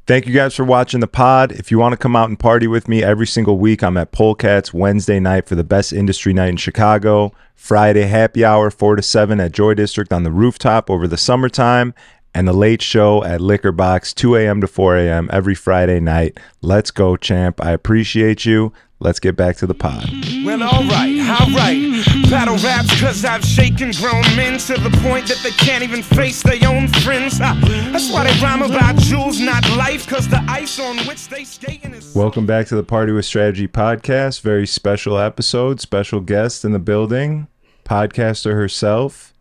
Thank you guys for watching the pod. If you want to come out and party with me every single week, I'm at Polecats Wednesday night for the best industry night in Chicago. Friday happy hour 4 to 7 at Joy District on the rooftop over the summertime. And the late show at Liquor Box 2 a.m. to 4 a.m. every Friday night. Let's go, champ. I appreciate you. Let's get back to the pod. Well, all right. Battle raps cause I've shaken grown men to the point that they can't even face their own friends. That's why they rhyme about jewels, not life, cause the ice on which they skating is... Welcome back to the Party with Strategy podcast. Very special episode, special guest in the building. Podcaster herself,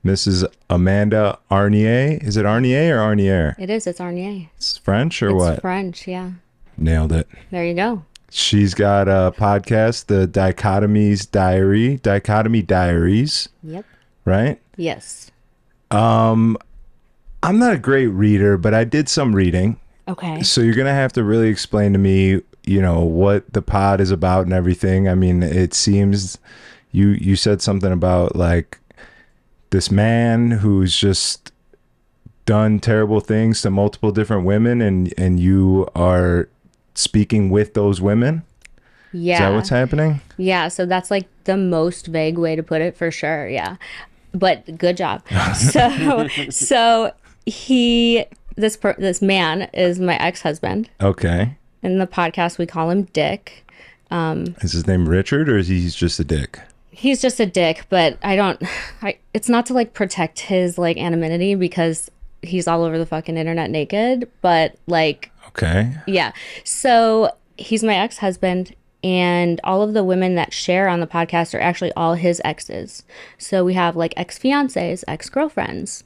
Mrs. Amanda Arniel. Is it Arnier or Arnier? It is. It's Arnier. It's French or what? It's French, yeah. Nailed it. There you go. She's got a podcast, the Dichotamy Diaries. Yep. Right? Yes. I'm not a great reader, but I did some reading. Okay. So you're going to have to really explain to me, you know, what the pod is about and everything. I mean, it seems you said something about like this man who's just done terrible things to multiple different women and you are speaking with those women. Yeah. Is that what's happening? Yeah. So that's like the most vague way to put it for sure. Yeah. But good job. So this man is my ex-husband. Okay. In the podcast, we call him Dick. Is his name Richard or is he just a dick? He's just a dick, but it's not to like protect his like anonymity because he's all over the fucking internet naked, but like, okay. Yeah. So he's my ex-husband and all of the women that share on the podcast are actually all his exes. So we have like ex-fiancés, ex-girlfriends,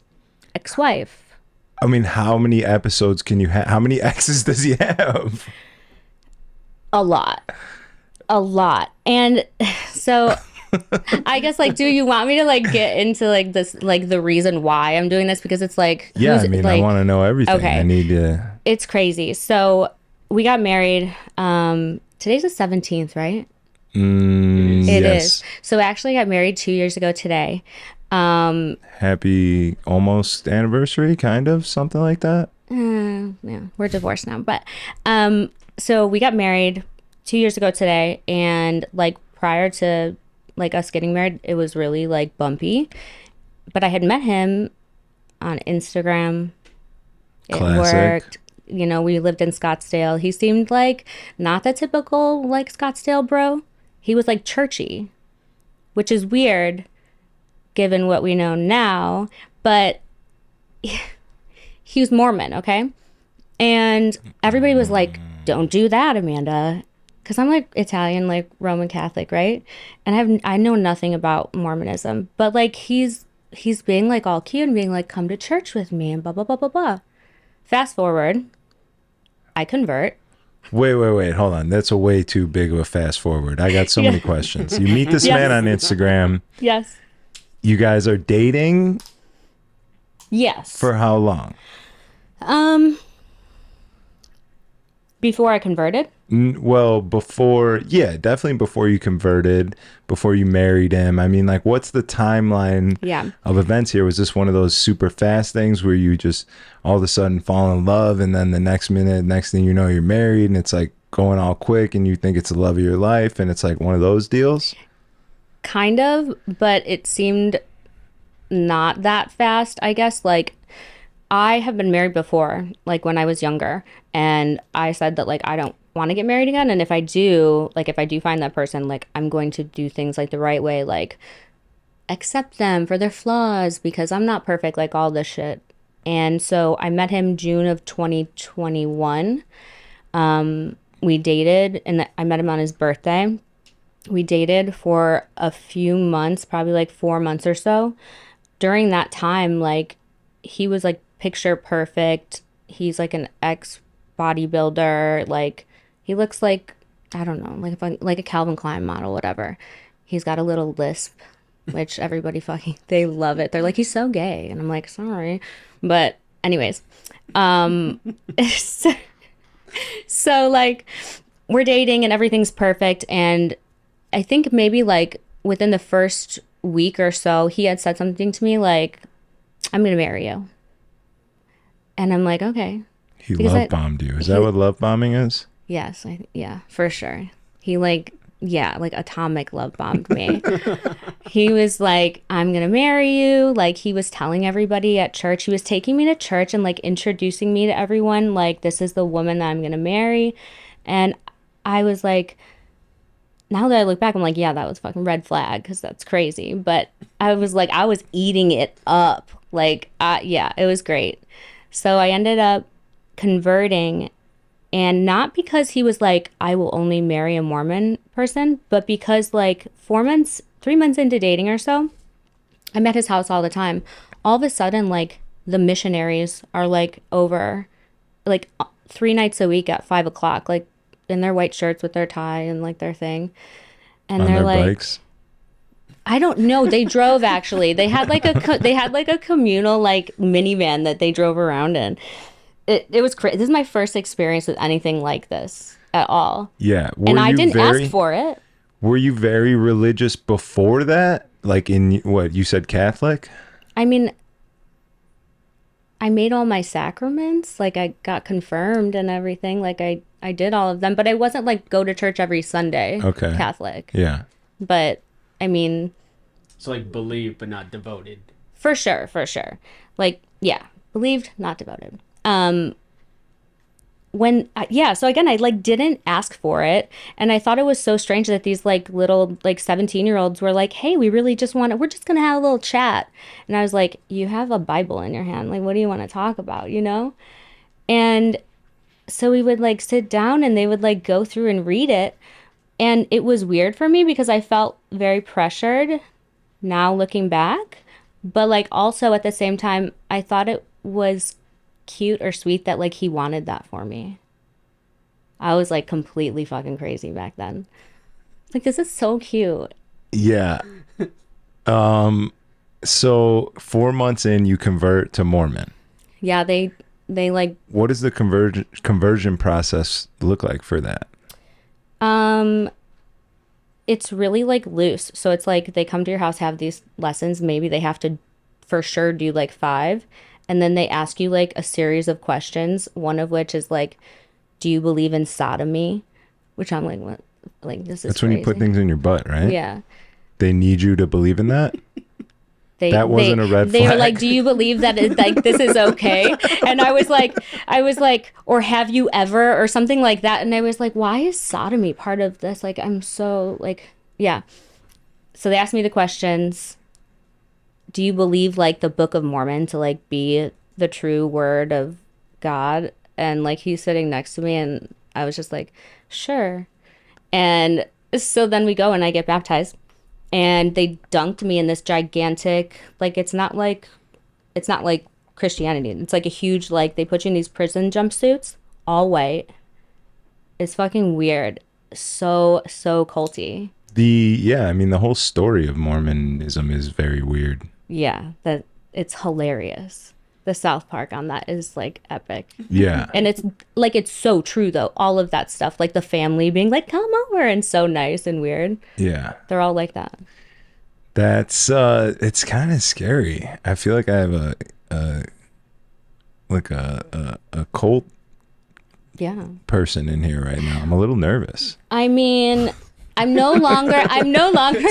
ex-wife. I mean, how many episodes can you have? How many exes does he have? A lot. And so I guess like, do you want me to like get into like this, like the reason why I'm doing this? Because it's like, yeah, I mean, like, I want to know everything. Okay. I need to. It's crazy. So we got married. Today's the 17th, right? It yes. is. So I actually got married 2 years ago today. Happy almost anniversary, kind of something like that. Yeah, we're divorced now, but so we got married 2 years ago today, and like prior to like us getting married, it was really like bumpy. But I had met him on Instagram. It Classic. worked. You know, we lived in Scottsdale. He seemed like not the typical like Scottsdale bro. He was like churchy, which is weird given what we know now, but he was Mormon, okay? And everybody was like, don't do that, Amanda. Because I'm like Italian, like Roman Catholic, right? And I know nothing about Mormonism, but like he's being like all cute and being like, come to church with me and blah, blah, blah, blah, blah. Fast forward, I convert. Wait. Hold on. That's a way too big of a fast forward. I got so many questions. You meet this man on Instagram. Yes. You guys are dating? Yes. For how long? Before I converted? Well, definitely before you converted, before you married him. I mean, like, what's the timeline of events here? Was this one of those super fast things where you just all of a sudden fall in love and then the next thing you know, you're married and it's like going all quick and you think it's the love of your life and it's like one of those deals? Kind of, but it seemed not that fast, I guess. Like, I have been married before, like when I was younger, and I said that like I don't want to get married again, and if I do find that person, like I'm going to do things like the right way, like accept them for their flaws because I'm not perfect, like all this shit. And so I met him June of 2021. We dated, and I met him on his birthday. We dated for a few months, probably like 4 months or so. During that time, like he was like picture perfect. He's like an ex-bodybuilder. Like he looks like, I don't know, like a Calvin Klein model, whatever. He's got a little lisp, which everybody they love it. They're like, he's so gay. And I'm like, sorry. But anyways, so like we're dating and everything's perfect. And I think maybe like within the first week or so, he had said something to me like, I'm going to marry you. And I'm like, okay. He love bombed you. Is that what love bombing is? Yes, yeah, for sure. He like atomic love bombed me. He was like, I'm gonna marry you. Like, he was telling everybody at church. He was taking me to church and like introducing me to everyone. Like, this is the woman that I'm gonna marry. And I was like, now that I look back, I'm like, yeah, that was fucking red flag because that's crazy. But I was like, I was eating it up. Like, yeah, it was great. So I ended up converting, and not because he was like, I will only marry a Mormon person, but because like 3 months into dating or so, I'm at his house all the time. All of a sudden, like, the missionaries are like over like 3 nights a week at 5 o'clock, like in their white shirts with their tie and like their thing. And on they're their like, bikes? I don't know. They drove actually. They had like a communal like minivan that they drove around in. It was crazy. This is my first experience with anything like this at all. Yeah. And I didn't ask for it. Were you very religious before that? Like, in what you said, Catholic? I mean, I made all my sacraments. Like, I got confirmed and everything. Like, I did all of them, but I wasn't like go to church every Sunday. Okay. Catholic. Yeah. But I mean, so like believed but not devoted. For sure. Like, yeah, believed, not devoted. So again, I like didn't ask for it, and I thought it was so strange that these like little like 17-year-olds were like, hey, we're just gonna have a little chat. And I was like, you have a Bible in your hand, like, what do you want to talk about, you know? And so we would like sit down and they would like go through and read it, and it was weird for me because I felt very pressured now looking back, but like also at the same time I thought it was cute or sweet that like he wanted that for me. I was like completely fucking crazy back then. Like, this is so cute. Yeah. So 4 months in, you convert to Mormon. Yeah, they like. What does the conversion process look like for that? It's really like loose. So it's like they come to your house, have these lessons. Maybe they have to for sure do like 5. And then they ask you like a series of questions, one of which is like, do you believe in sodomy? Which I'm like, what? Like, this is That's when crazy. you put things in your butt, right? Yeah. They need you to believe in that? That wasn't a red They flag. were like, do you believe that like this is okay? And I was like, or have you ever, or something like that. And I was like, why is sodomy part of this? Like, I'm so like, yeah. So they asked me the questions. Do you believe like the Book of Mormon to like be the true word of God? And like, he's sitting next to me, and I was just like, sure. And so then we go and I get baptized, and they dunked me in this gigantic, like, it's not like Christianity. It's like a huge, like, they put you in these prison jumpsuits, all white. It's fucking weird. So culty. I mean, the whole story of Mormonism is very weird. Yeah, that it's hilarious. The South Park on that is like epic. Yeah. And it's like, it's so true though. All of that stuff, like the family being like, come over, and so nice and weird. Yeah. They're all like that. That's it's kind of scary. I feel like I have a cult person in here right now. I'm a little nervous. I mean, I'm no longer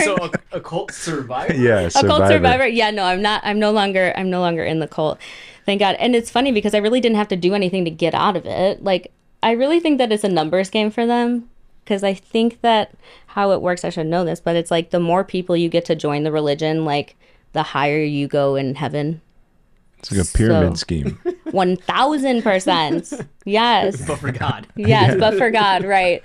So a cult survivor? Yeah, a cult survivor. Yeah, no, I'm not. I'm no longer in the cult. Thank God. And it's funny because I really didn't have to do anything to get out of it. Like, I really think that it's a numbers game for them, because I think that how it works, I should know this, but it's like the more people you get to join the religion, like the higher you go in heaven. It's like a pyramid scheme. 1000%. Yes. But for God. Yes, but for God, right.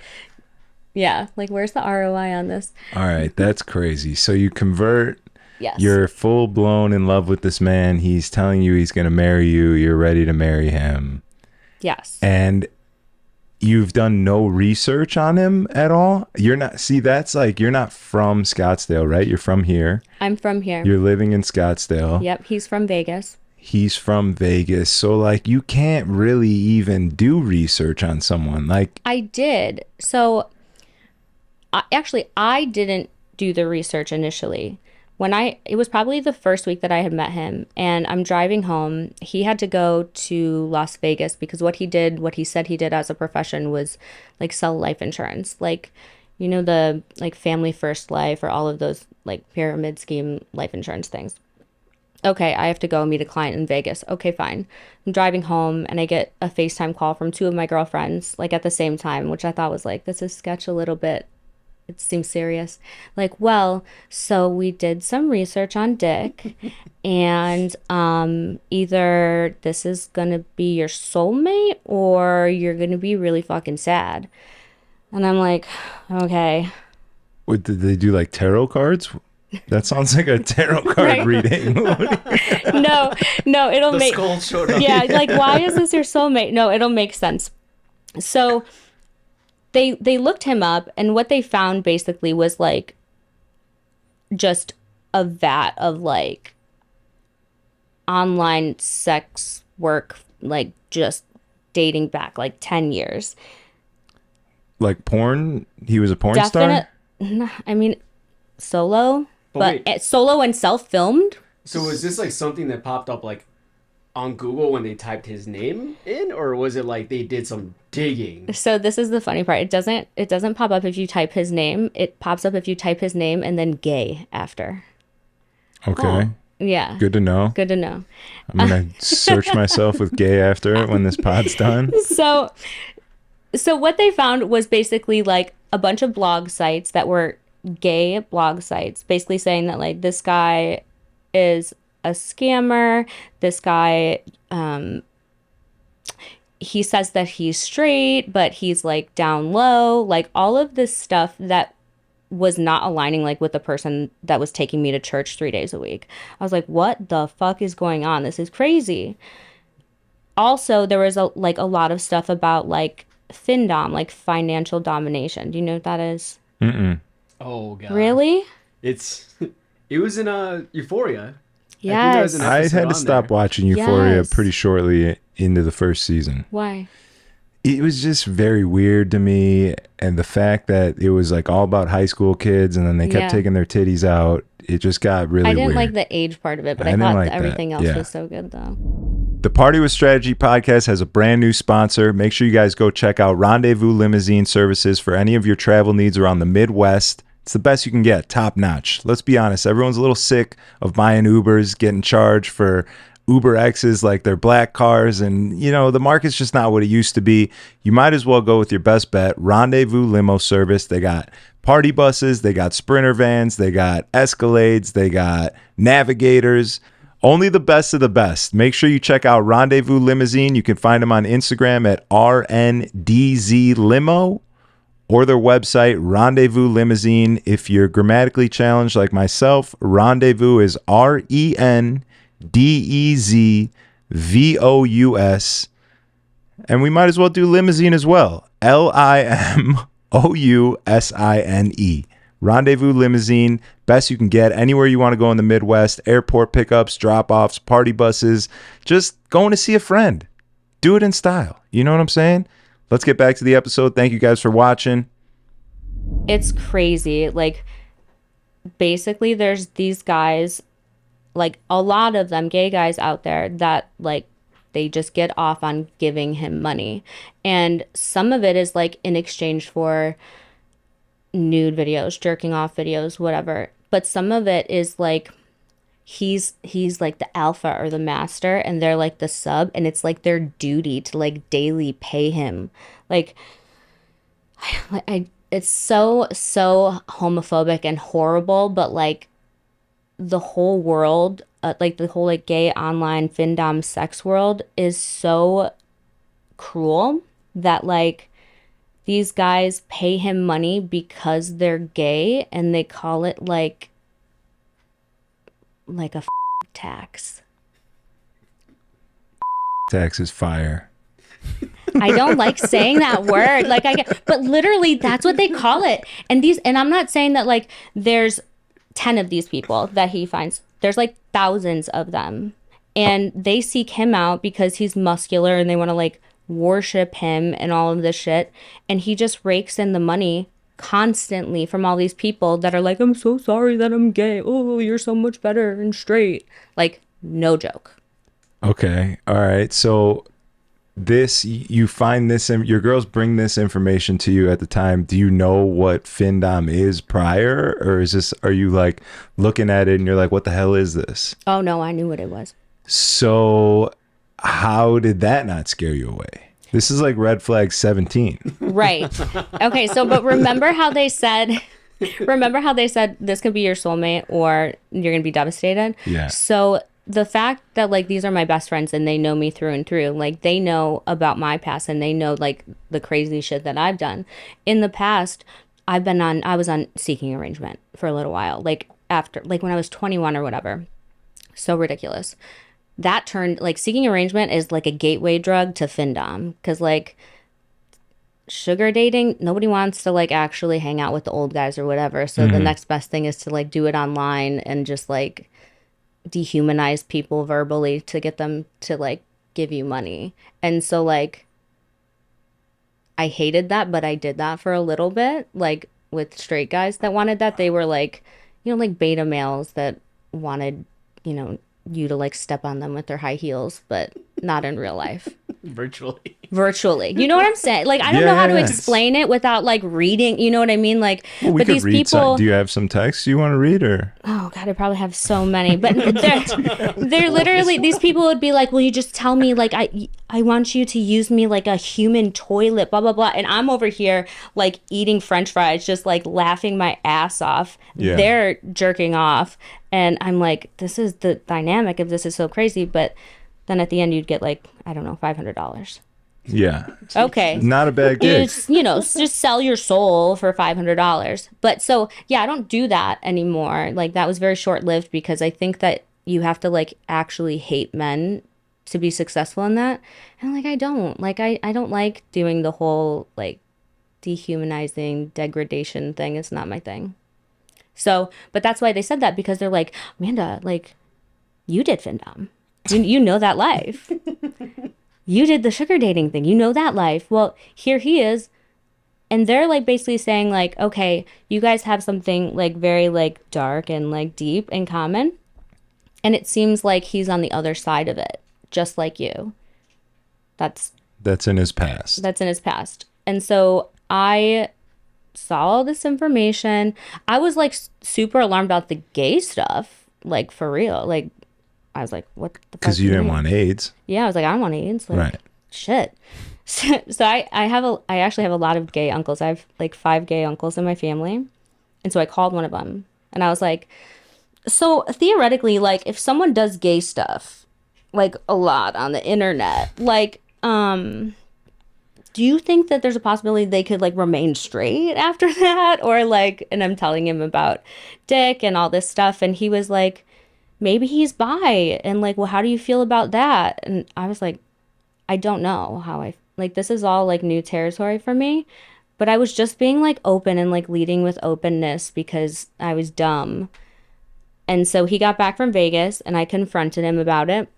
Yeah, like, where's the ROI on this? All right, that's crazy. So you convert. Yes. You're full blown in love with this man. He's telling you he's going to marry you. You're ready to marry him. Yes. And you've done no research on him at all? You're not, see, that's like, you're not from Scottsdale, right? You're from here. I'm from here. You're living in Scottsdale. Yep, he's from Vegas. He's from Vegas. So like, you can't really even do research on someone. Like, I did. So I didn't do the research initially, it was probably the first week that I had met him, and I'm driving home. He had to go to Las Vegas because what he said he did as a profession was like sell life insurance. Like, you know, the like Family First Life or all of those like pyramid scheme life insurance things. Okay, I have to go meet a client in Vegas. Okay, fine. I'm driving home and I get a FaceTime call from two of my girlfriends like at the same time, which I thought was like, this is sketch a little bit. It seems serious. Like, well, so we did some research on Dick, and either this is gonna be your soulmate or you're gonna be really fucking sad. And I'm like, okay. What, did they do like tarot cards? That sounds like a tarot card Right. reading. No, it'll The make skull showed up. yeah, like why is this your soulmate? No, it'll make sense. So they looked him up, and what they found basically was like just a vat of like online sex work, like just dating back like 10 years. Like porn? He was a porn star? I mean, solo, but wait. solo and self-filmed. So was this like something that popped up like on Google when they typed his name in, or was it like they did some digging? So this is the funny part. It doesn't pop up if you type his name. It pops up if you type his name and then gay after. Okay. Yeah. Good to know. Good to know. I'm going to search myself with gay after it when this pod's done. So what they found was basically like a bunch of blog sites that were gay blog sites, basically saying that like this guy is a scammer. This guy, he says that he's straight, but he's like down low, like all of this stuff that was not aligning like with the person that was taking me to church 3 days a week. I was like, what the fuck is going on? This is crazy. Also, there was a lot of stuff about like Findom, like financial domination. Do you know what that is? Mm-mm. Oh god. Really? It was in Euphoria. Yes. I had to on stop there. watching Euphoria Yes. pretty shortly into the first season. Why? It was just very weird to me, and the fact that it was like all about high school kids and then they kept Yeah. taking their titties out, it just got really I didn't weird. like the age part of it, but I I didn't thought like that everything that. else Yeah. was so good though. The Party with Strategy podcast has a brand new sponsor. Make sure you guys go check out Rendezvous Limousine Services for any of your travel needs around the Midwest. It's the best you can get, top notch. Let's be honest, everyone's a little sick of buying Ubers, getting charged for Uber X's like they're black cars, and you know, the market's just not what it used to be. You might as well go with your best bet, Rendezvous Limo Service. They got party buses, they got Sprinter vans, they got Escalades, they got Navigators. Only the best of the best. Make sure you check out Rendezvous Limousine. You can find them on Instagram at RNDZ Limo or their website, Rendezvous Limousine. If you're grammatically challenged like myself, rendezvous is RENDEZVOUS. And we might as well do limousine as well. LIMOUSINE. Rendezvous Limousine, best you can get anywhere you want to go in the Midwest. Airport pickups, drop-offs, party buses, just going to see a friend. Do it in style. You know what I'm saying? Let's get back to the episode. Thank you guys for watching. It's crazy. Like basically there's these guys, like a lot of them gay guys out there that like they just get off on giving him money. And some of it is like in exchange for nude videos, jerking off videos, whatever. But some of it is like he's like the alpha or the master and they're like the sub, and it's like their duty to like daily pay him. Like it's so homophobic and horrible, but like the whole world, like the whole like gay online Findom sex world is so cruel that like these guys pay him money because they're gay, and they call it like a tax. Tax is fire. I don't like saying that word. Like but literally that's what they call it. And I'm not saying that like there's 10 of these people that he finds. There's like thousands of them. And they seek him out because he's muscular and they want to like worship him and all of this shit. And he just rakes in the money constantly from all these people that are like, I'm so sorry that I'm gay. Oh, you're so much better and straight. Like, no joke. Okay. All right. So you find this, your girls bring this information to you at the time. Do you know what Findom is prior, or are you like looking at it and you're like, what the hell is this? Oh, no, I knew what it was. So how did that not scare you away? This is like red flag 17. Right. Okay. So, but remember how they said this could be your soulmate or you're going to be devastated? Yeah. So the fact that like these are my best friends and they know me through and through, like they know about my past and they know like the crazy shit that I've done. In the past, I was on seeking arrangement for a little while, like after, like when I was 21 or whatever. So ridiculous. That turned, like seeking arrangement is like a gateway drug to Findom, because like sugar dating, nobody wants to like actually hang out with the old guys or whatever. So the next best thing is to like do it online and just like dehumanize people verbally to get them to like give you money. And so like I hated that, but I did that for a little bit, like with straight guys that wanted that. They were like, you know, like beta males that wanted, you know, you to like step on them with their high heels, but not in real life. Virtually. You know what I'm saying? Like, I don't know how to explain it without like reading, you know what I mean? Like, Well, we but could these read people, do you have some texts you want to read, or? oh God, I probably have so many, but they're literally, these people would be like, will you just tell me, like, I want you to use me like a human toilet, blah, blah, blah. And I'm over here like eating French fries, just like laughing my ass off. Yeah. They're jerking off. And I'm like, this is the dynamic of this is so crazy. But then at the end, you'd get like, I don't know, $500. Yeah. Okay. Not a bad gig. It's, you know, just sell your soul for $500. But so, yeah, I don't do that anymore. Like, that was very short-lived because I think that you have to, like, actually hate men to be successful in that. And, like, I don't. Like, I don't like doing the whole, like, dehumanizing degradation thing. It's not my thing. So, but that's why they said that, because they're like, Amanda, like, you did Findom. You know that life. You did the sugar dating thing. You know that life. Well, here he is. And they're like basically saying like, okay, you guys have something like very like dark and like deep in common. And it seems like he's on the other side of it, just like you. That's in his past. That's in his past. And so I saw all this information. I was like super alarmed about the gay stuff, like for real. Like, I was like, what the fuck? Because you didn't want AIDS. Yeah, I was like, I don't want AIDS. Like, right. Shit. So I actually have a lot of gay uncles. I have like 5 gay uncles in my family. And so I called one of them and I was like, so theoretically, like if someone does gay stuff, like a lot on the internet, like, do you think that there's a possibility they could like remain straight after that? Or like, and I'm telling him about dick and all this stuff. And he was like, maybe he's bi. And like, well, how do you feel about that? And I was like, I don't know how like, this is all like new territory for me. But I was just being like open and like leading with openness because I was dumb. And so he got back from Vegas and I confronted him about it.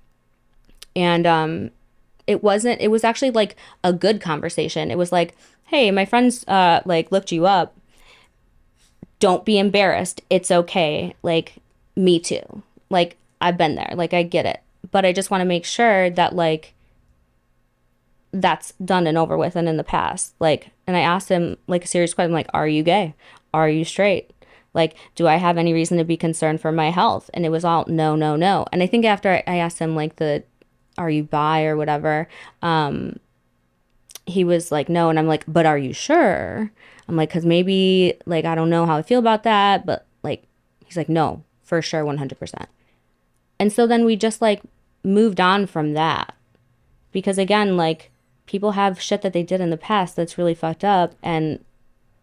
And it was actually like a good conversation. It was like, hey, my friends like looked you up. Don't be embarrassed. It's okay. Like, me too. Like, I've been there. Like, I get it. But I just want to make sure that, like, that's done and over with and in the past. Like, and I asked him, like, a serious question, like, are you gay? Are you straight? Like, do I have any reason to be concerned for my health? And it was all no, no, no. And I think after I asked him, like, are you bi or whatever, he was like, no. And I'm like, but are you sure? I'm like, because maybe, like, I don't know how I feel about that. But, like, he's like, no, for sure, 100%. And so then we just like moved on from that because again, like people have shit that they did in the past that's really fucked up and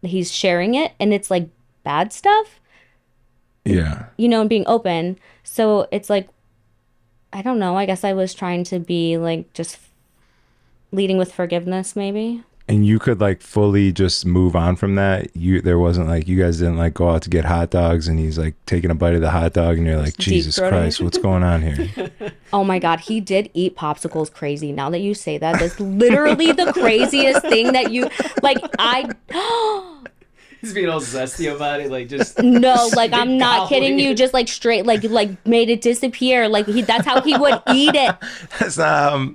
he's sharing it and it's like bad stuff. Yeah. You know, and being open. So it's like, I don't know. I guess I was trying to be like just leading with forgiveness maybe. And you could like fully just move on from that. There wasn't like, you guys didn't like go out to get hot dogs and he's like taking a bite of the hot dog and you're like, Jesus Christ, what's going on here? Oh my God, he did eat popsicles crazy. Now that you say that, that's literally the craziest thing that you, like, He's being all zesty about it, like just No, like I'm not gobbling kidding you. it. Just like straight, like made it disappear. Like that's how he would eat it. That's not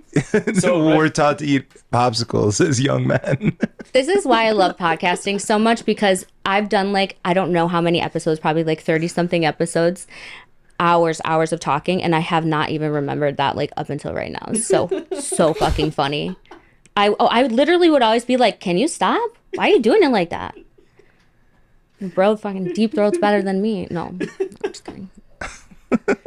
So, we're taught to eat popsicles as young men. This is why I love podcasting so much, because I've done like, I don't know how many episodes, probably like 30 something episodes, hours of talking. And I have not even remembered that like up until right now. So fucking funny. I literally would always be like, can you stop? Why are you doing it like that? Bro, fucking deep throat's better than me. No, I'm just kidding.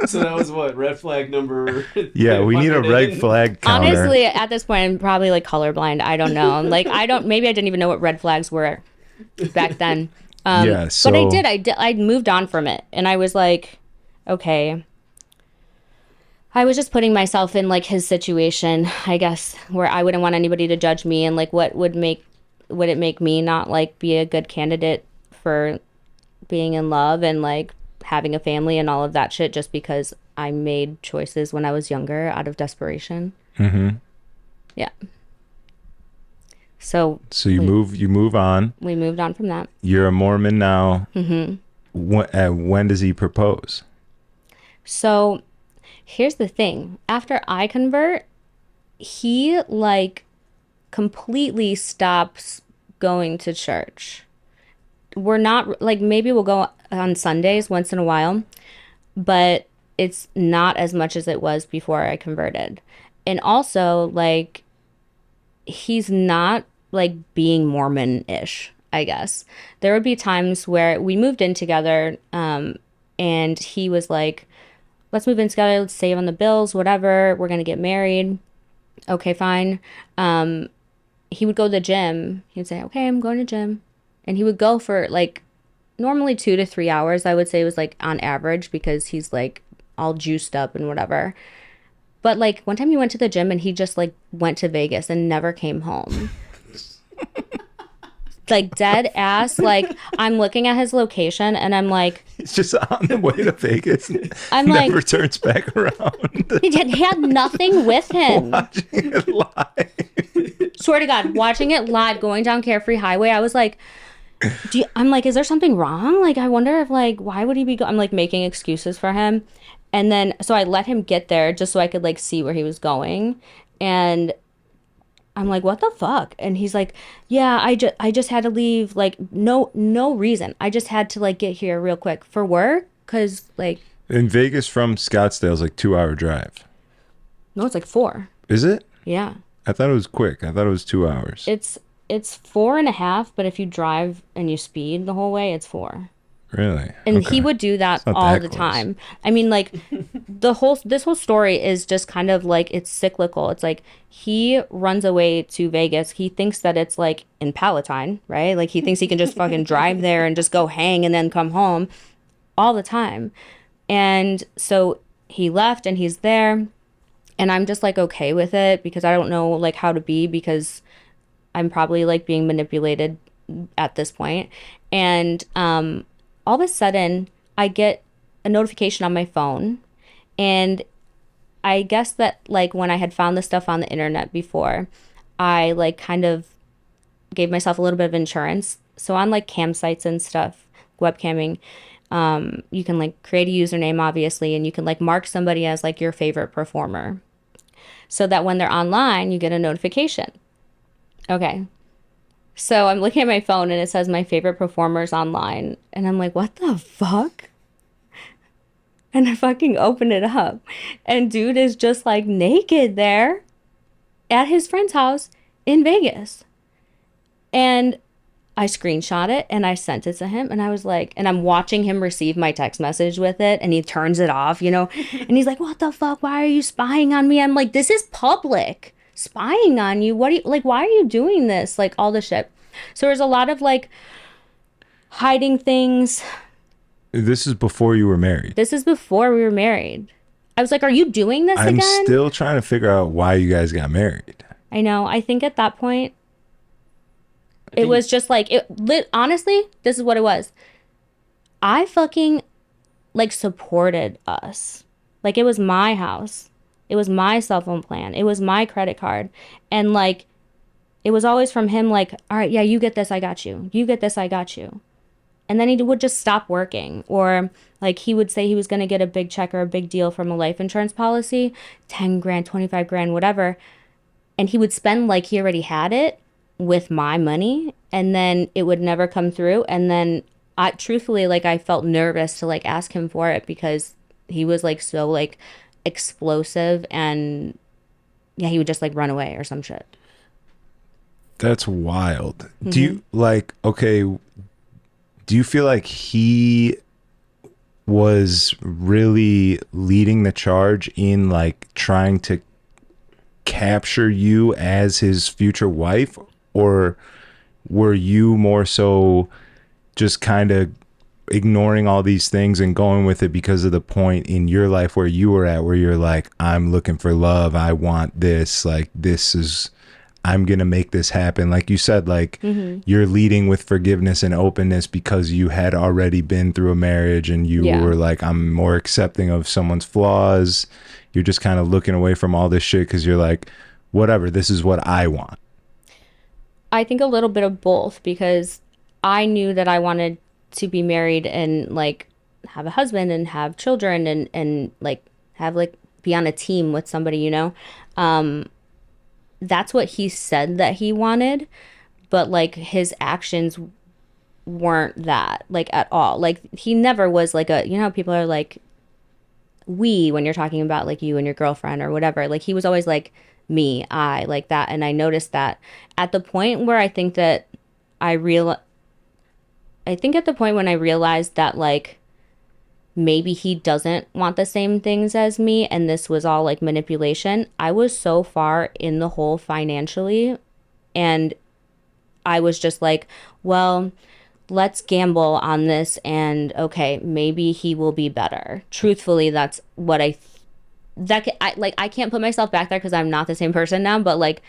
So that was what, red flag number. Yeah, we need a red flag counter. Honestly, at this point, I'm probably like colorblind. I don't know. Like, maybe I didn't even know what red flags were back then. Yeah, so But I moved on from it. And I was like, okay. I was just putting myself in like his situation, I guess, where I wouldn't want anybody to judge me. And like, would it make me not like be a good candidate for being in love and like having a family and all of that shit, just because I made choices when I was younger out of desperation. Mm-hmm. Yeah. So you move on. we moved on from that. You're a Mormon now. Mm-hmm. When does he propose? So here's the thing. After I convert, he like completely stops going to church. We're not like, maybe we'll go on Sundays once in a while, but it's not as much as it was before I converted. And also like, he's not like being Mormon-ish, I guess. There would be times where we moved in together, and he was like, let's move in together, let's save on the bills, whatever, we're gonna get married. Okay, fine. He would go to the gym. He'd say, okay, I'm going to gym. And he would go for like normally 2 to 3 hours, I would say, was like on average, because he's like all juiced up and whatever. But like one time he went to the gym and he just like went to Vegas and never came home. Like dead ass. Like I'm looking at his location and I'm like, He's just on the way to Vegas. I'm Never like, turns back around. he had nothing with him. Watching it live. Swear to God, watching it live, going down Carefree Highway, I was like, I'm like, is there something wrong? Like, I wonder if like, why would he be I'm like making excuses for him. And then, so I let him get there just so I could like see where he was going. And I'm like, what the fuck? And he's like, yeah, I just had to leave. Like, no reason. I just had to like get here real quick for work. Cause like, In Vegas from Scottsdale is like 2-hour drive. no, it's like 4. Is it? Yeah. I thought it was quick. I thought it was 2 hours. It's 4.5, but if you drive and you speed the whole way, it's 4. Really? And Okay. he would do that It's not all that the close. time. I mean, like this whole story is just kind of like, it's cyclical. It's like he runs away to Vegas. He thinks that it's like in Palatine, right? Like he thinks he can just fucking drive there and just go hang and then come home all the time. And so he left and he's there, and I'm just like okay with it, because I don't know like how to be, because I'm probably like being manipulated at this point. And all of a sudden I get a notification on my phone, and I guess that like when I had found this stuff on the internet before, I like kind of gave myself a little bit of insurance. So on like campsites and stuff, webcamming, you can like create a username obviously, and you can like mark somebody as like your favorite performer, so that when they're online you get a notification. Okay. So I'm looking at my phone and it says my favorite performers online. And I'm like, what the fuck? And I fucking open it up. And dude is just like naked there at his friend's house in Vegas. And I screenshot it and I sent it to him. And I was like, and I'm watching him receive my text message with it. And he turns it off, you know. And he's like, what the fuck? Why are you spying on me? I'm like, this is public. Spying on you, what are you like, why are you doing this, like all the shit. So there's a lot of like hiding things. This is before you were married. This is before we were married. I was like, are you doing this I'm again? still trying to figure out why you guys got married. I know. I think at that point it was just like honestly, this is what it was. I fucking like supported us. Like it was my house. It was my cell phone plan. It was my credit card. And like, it was always from him like, all right, yeah, you get this, I got you. You get this, I got you. and then he would just stop working. Or like he would say he was going to get a big check or a big deal from a life insurance policy, 10 grand, 25 grand, whatever. And he would spend like he already had it with my money, and then it would never come through. And then I truthfully, like, I felt nervous to like ask him for it because he was like so like explosive, and yeah, he would just like run away or some shit. That's wild. Do you like, okay, do you feel like he was really leading the charge in like trying to capture you as his future wife, or were you more so just kind of ignoring all these things and going with it because of the point in your life where you were at, where you're like, I'm looking for love, I want this, like this is, I'm gonna make this happen, like you said, like you're leading with forgiveness and openness because you had already been through a marriage, and you were like, I'm more accepting of someone's flaws. You're just kind of looking away from all this shit because you're like, whatever, this is what I want. I think a little bit of both, because I knew that I wanted to be married and like have a husband and have children and like have like be on a team with somebody, you know. That's what he said that he wanted, but like his actions weren't that, like, at all. Like he never was like a, you know, people are like we when you're talking about like you and your girlfriend or whatever. Like he was always like me, I, like that. And I noticed that at the point where I think at the point when I realized that like maybe he doesn't want the same things as me and this was all like manipulation, I was so far in the hole financially, and I was just like, well, let's gamble on this, and okay, maybe he will be better. Truthfully, that's what I can't put myself back there because I'm not the same person now, but like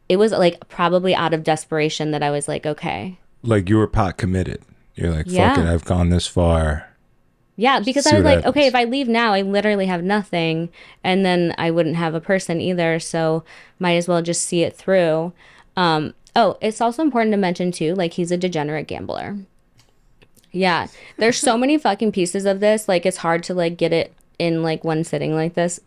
it was like probably out of desperation that I was like, okay. Like you were pot committed. You're like, fuck it, I've gone this far. Yeah, because I was like, okay, if I leave now, I literally have nothing, and then I wouldn't have a person either, so might as well just see it through. Oh, it's also important to mention too, like he's a degenerate gambler. Yeah, there's so many fucking pieces of this, like it's hard to like get it in like one sitting like this,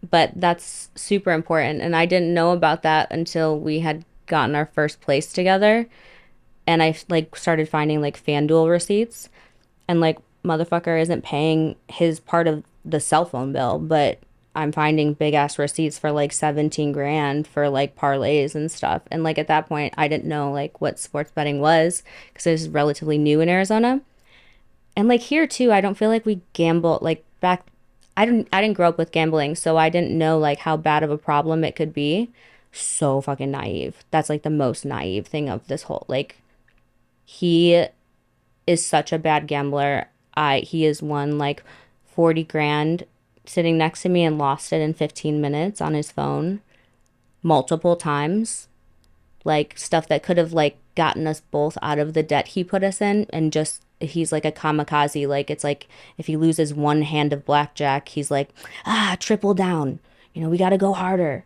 but that's super important, and I didn't know about that until we had gotten our first place together, and I like started finding like FanDuel receipts, and like motherfucker isn't paying his part of the cell phone bill, but I'm finding big ass receipts for like 17 grand for like parlays and stuff. And like at that point I didn't know like what sports betting was because it was relatively new in Arizona. And like here too, I don't feel like we gamble like back. I didn't grow up with gambling, so I didn't know like how bad of a problem it could be. So fucking naive. That's like the most naive thing of this whole, like, he is such a bad gambler. He has won like 40 grand sitting next to me and lost it in 15 minutes on his phone multiple times. Like stuff that could have like gotten us both out of the debt he put us in, and just he's like a kamikaze. Like it's like if he loses one hand of blackjack, he's like, triple down. You know, we got to go harder.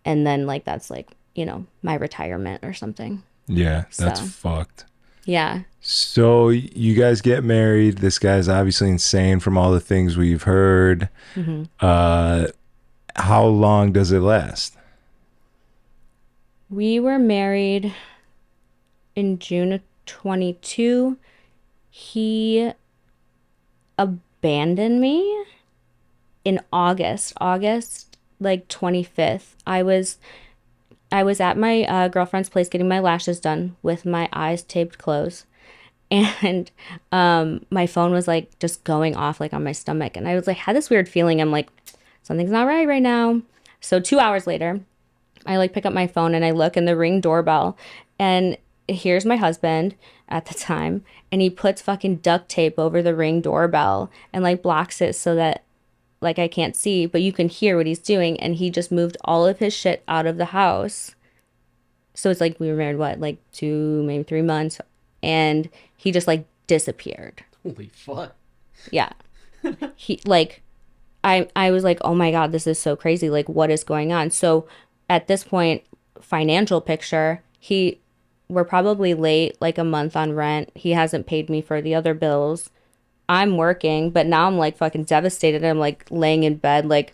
And then like that's like, you know, my retirement or something. Yeah, that's fucked. Yeah. So you guys get married. This guy's obviously insane from all the things we've heard. How long does it last? We were married in June of 22. He abandoned me in August like 25th. I was at my girlfriend's place getting my lashes done with my eyes taped closed, and my phone was like just going off like on my stomach, and I was like had this weird feeling. I'm like, something's not right now. So 2 hours later, I like pick up my phone and I look, and the Ring doorbell, and here's my husband at the time, and he puts fucking duct tape over the Ring doorbell and like blocks it so that like I can't see, but you can hear what he's doing. And he just moved all of his shit out of the house. So it's like we were married what, like 2 maybe 3 months, and he just like disappeared. Holy fuck. Yeah. He like I was like, oh my God, this is so crazy. Like, what is going on? So at this point, financial picture, he we're probably late like a month on rent. He hasn't paid me for the other bills. I'm working, but now I'm like fucking devastated. I'm like laying in bed, like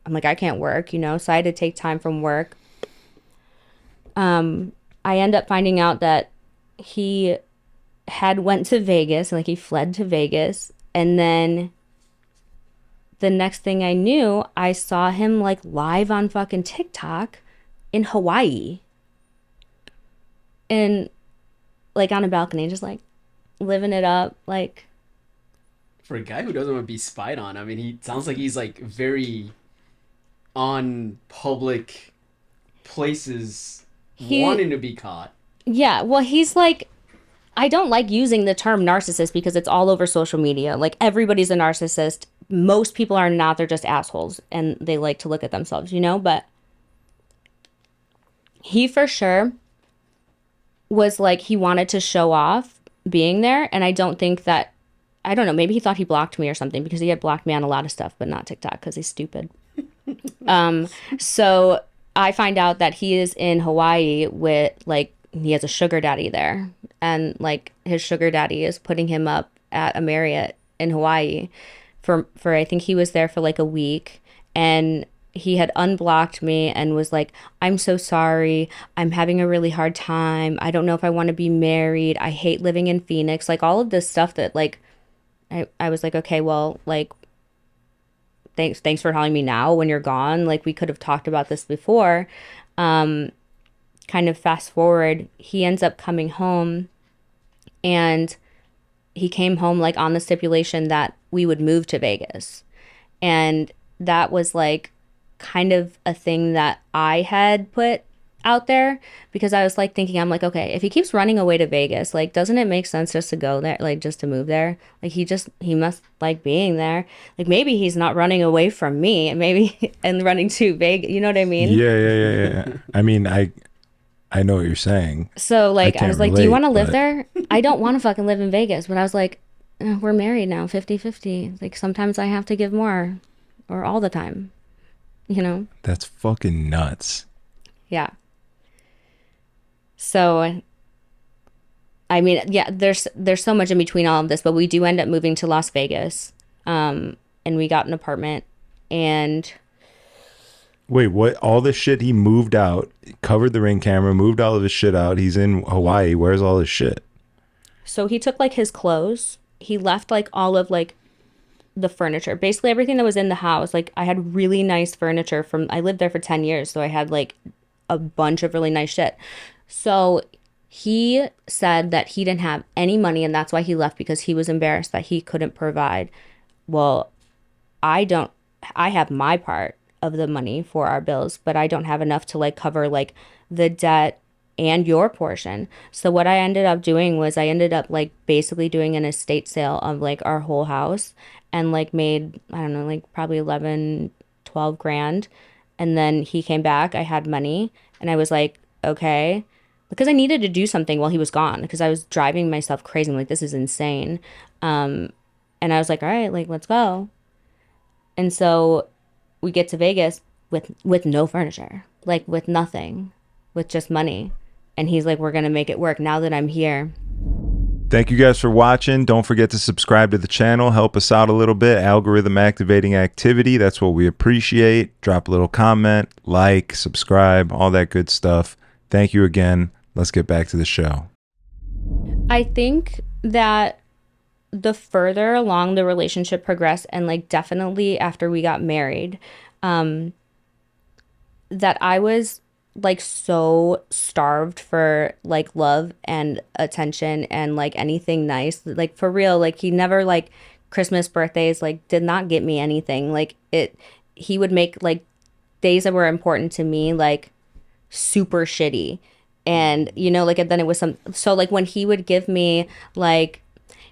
I'm like I can't work, you know. So I had to take time from work. I end up finding out that he had went to Vegas, like he fled to Vegas, and then the next thing I knew, I saw him like live on fucking TikTok in Hawaii. And like on a balcony, just like living it up, like For a guy who doesn't want to be spied on, I mean, he sounds like he's like very on public places wanting to be caught. Yeah, well, he's like, I don't like using the term narcissist because it's all over social media. Like everybody's a narcissist. Most people are not. They're just assholes and they like to look at themselves, you know? But he for sure was like, he wanted to show off being there. And I don't think that, I don't know, maybe he thought he blocked me or something because he had blocked me on a lot of stuff, but not TikTok because he's stupid. So I find out that he is in Hawaii with like, he has a sugar daddy there. And like his sugar daddy is putting him up at a Marriott in Hawaii for I think he was there for like a week. And he had unblocked me and was like, I'm so sorry. I'm having a really hard time. I don't know if I want to be married. I hate living in Phoenix. Like all of this stuff that like, I was like, okay, well, like, thanks for telling me now when you're gone. Like we could have talked about this before. Kind of fast forward, he ends up coming home and he came home like on the stipulation that we would move to Vegas. And that was like kind of a thing that I had put out there because I was like thinking, I'm like, okay, if he keeps running away to Vegas, like, doesn't it make sense just to go there, like just to move there? Like he must like being there. Like maybe he's not running away from me, maybe and running to Vegas. You know what I mean? Yeah. I mean, I know what you're saying. So like I was like, do you want to live but- there? I don't want to fucking live in Vegas. But I was like, we're married now, 50-50. Like sometimes I have to give more or all the time, you know? That's fucking nuts. Yeah. So, I mean, yeah, there's so much in between all of this, but we do end up moving to Las Vegas. And we got an apartment and Wait, what? All this shit he moved out, covered the Ring camera, moved all of his shit out. He's in Hawaii. Where's all his shit? so he took like his clothes. He left like all of like the furniture, basically everything that was in the house. Like I had really nice furniture I lived there for 10 years. So I had like a bunch of really nice shit. So he said that he didn't have any money and that's why he left because he was embarrassed that he couldn't provide. Well, I have my part of the money for our bills, but I don't have enough to like cover like the debt and your portion. So what I ended up doing was I ended up like basically doing an estate sale of like our whole house and like made, I don't know, like probably 11, 12 grand. And then he came back, I had money and I was like, okay, because I needed to do something while he was gone because I was driving myself crazy. I'm like, this is insane. And I was like, all right, like, let's go. And so we get to Vegas with no furniture, like with nothing, with just money. And he's like, we're going to make it work now that I'm here. Thank you guys for watching. Don't forget to subscribe to the channel. Help us out a little bit. Algorithm activating activity. That's what we appreciate. Drop a little comment, like, subscribe, all that good stuff. Thank you again. Let's get back to the show. I think that the further along the relationship progressed and like definitely after we got married, that I was like so starved for like love and attention and like anything nice, like for real. Like he never like Christmas, birthdays, like did not get me anything. Like he would make like days that were important to me like super shitty. And you know, like, and then it was so like when he would give me like,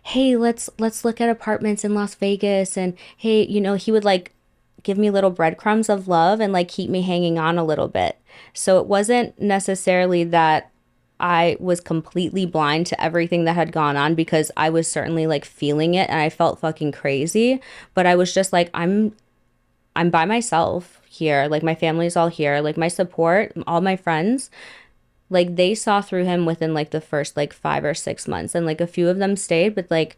hey, let's look at apartments in Las Vegas, and hey, you know, he would like give me little breadcrumbs of love and like keep me hanging on a little bit. So it wasn't necessarily that I was completely blind to everything that had gone on, because I was certainly like feeling it and I felt fucking crazy, but I was just like, I'm by myself here. Like my family's all here, like my support, all my friends, Like they saw through him within like the first like 5 or 6 months, and like a few of them stayed, but like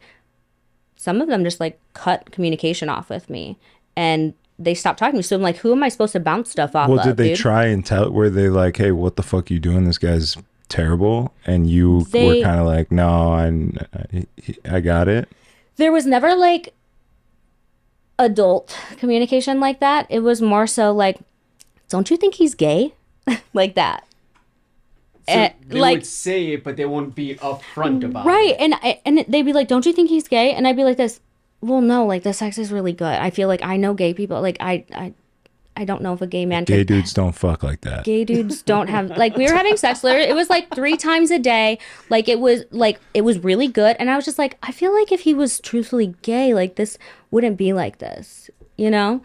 some of them just like cut communication off with me, and they stopped talking to me. So I'm like, who am I supposed to bounce stuff off Well, of, did they dude? try and tell? Were they like, "Hey, what the fuck you doing? This guy's terrible," and you were They- kind of like, "No, I got it." There was never like adult communication like that. It was more so like, don't you think he's gay? Like that. So they like would say it, but they won't be upfront about right, it. and they'd be like, don't you think he's gay? And I'd be like this, well, no, like the sex is really good. I feel like I know gay people. Like I don't know if a gay man Gay could. dudes don't fuck like that. Gay dudes don't have, like, we were having sex literally, it was like 3 times a day. Like it was really good, and I was just like, I feel like if he was truthfully gay, like this wouldn't be like this, you know?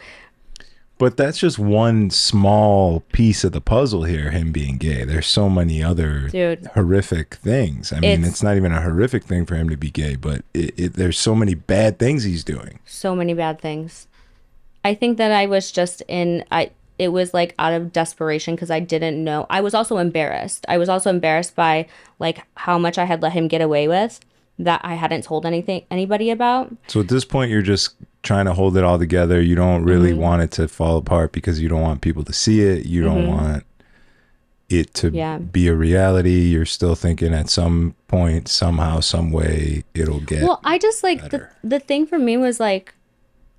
But that's just one small piece of the puzzle here, him being gay. There's so many other Dude. horrific things. I mean, It's- it's not even a horrific thing for him to be gay, but there's so many bad things he's doing. So many bad things. I think that I was just it was like out of desperation because I didn't know. I was also embarrassed. I was also embarrassed by like how much I had let him get away with that I hadn't told anybody about. So at this point, you're just trying to hold it all together. You don't really want it to fall apart because you don't want people to see it. You don't want it to be a reality. You're still thinking at some point, somehow, some way, it'll get Well, I just like better. the thing for me was like,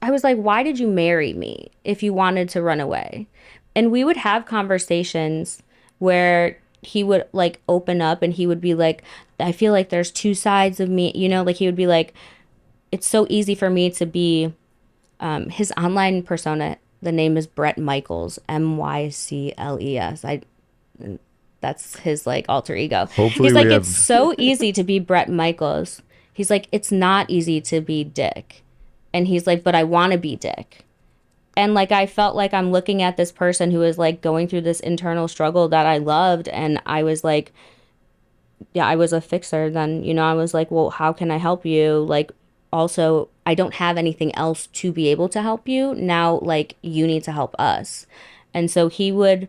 I was like, why did you marry me if you wanted to run away? And we would have conversations where he would like open up and he would be like, I feel like there's 2 sides of me, you know, like he would be like, it's so easy for me to be his online persona. The name is Brett Michaels, Mycles. That's his like alter ego. Hopefully He's like, we it's have- so easy to be Brett Michaels. He's like, it's not easy to be Dick. And he's like, but I want to be Dick. And like, I felt like I'm looking at this person who is like going through this internal struggle that I loved. And I was like, yeah, I was a fixer then, you know, I was like, well, how can I help you? Like, also, I don't have anything else to be able to help you. Now, like, you need to help us. And so he would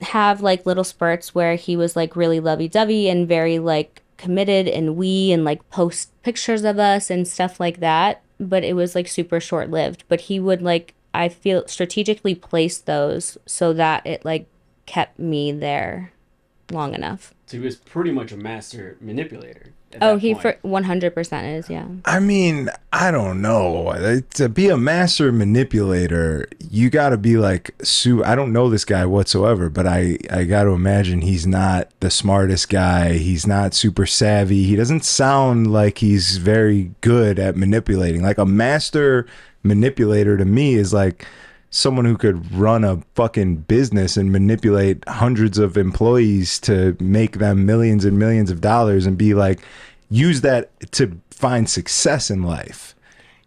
have like little spurts where he was like really lovey-dovey and very like committed and like post pictures of us and stuff like that, but it was like super short-lived. But he would like, I feel, strategically place those so that it like kept me there long enough. So he was pretty much a master manipulator. At Oh, that he point. for 100% is, yeah. I mean, I don't know. To be a master manipulator, you got to be like, I don't know this guy whatsoever, but I got to imagine he's not the smartest guy. He's not super savvy. He doesn't sound like he's very good at manipulating. Like a master manipulator to me is like someone who could run a fucking business and manipulate hundreds of employees to make them millions and millions of dollars and be like, use that to find success in life,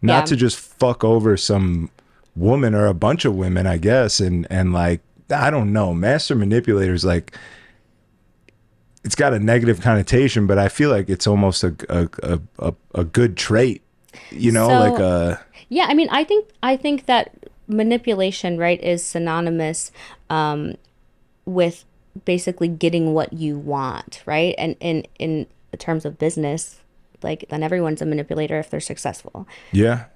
not to just fuck over some woman or a bunch of women, I guess. And like, I don't know, master manipulators, like, it's got a negative connotation, but I feel like it's almost a good trait, you know, So- like a, Yeah, I mean, I think that manipulation, right, is synonymous with basically getting what you want, right? And in terms of business, like, then everyone's a manipulator if they're successful. yeah.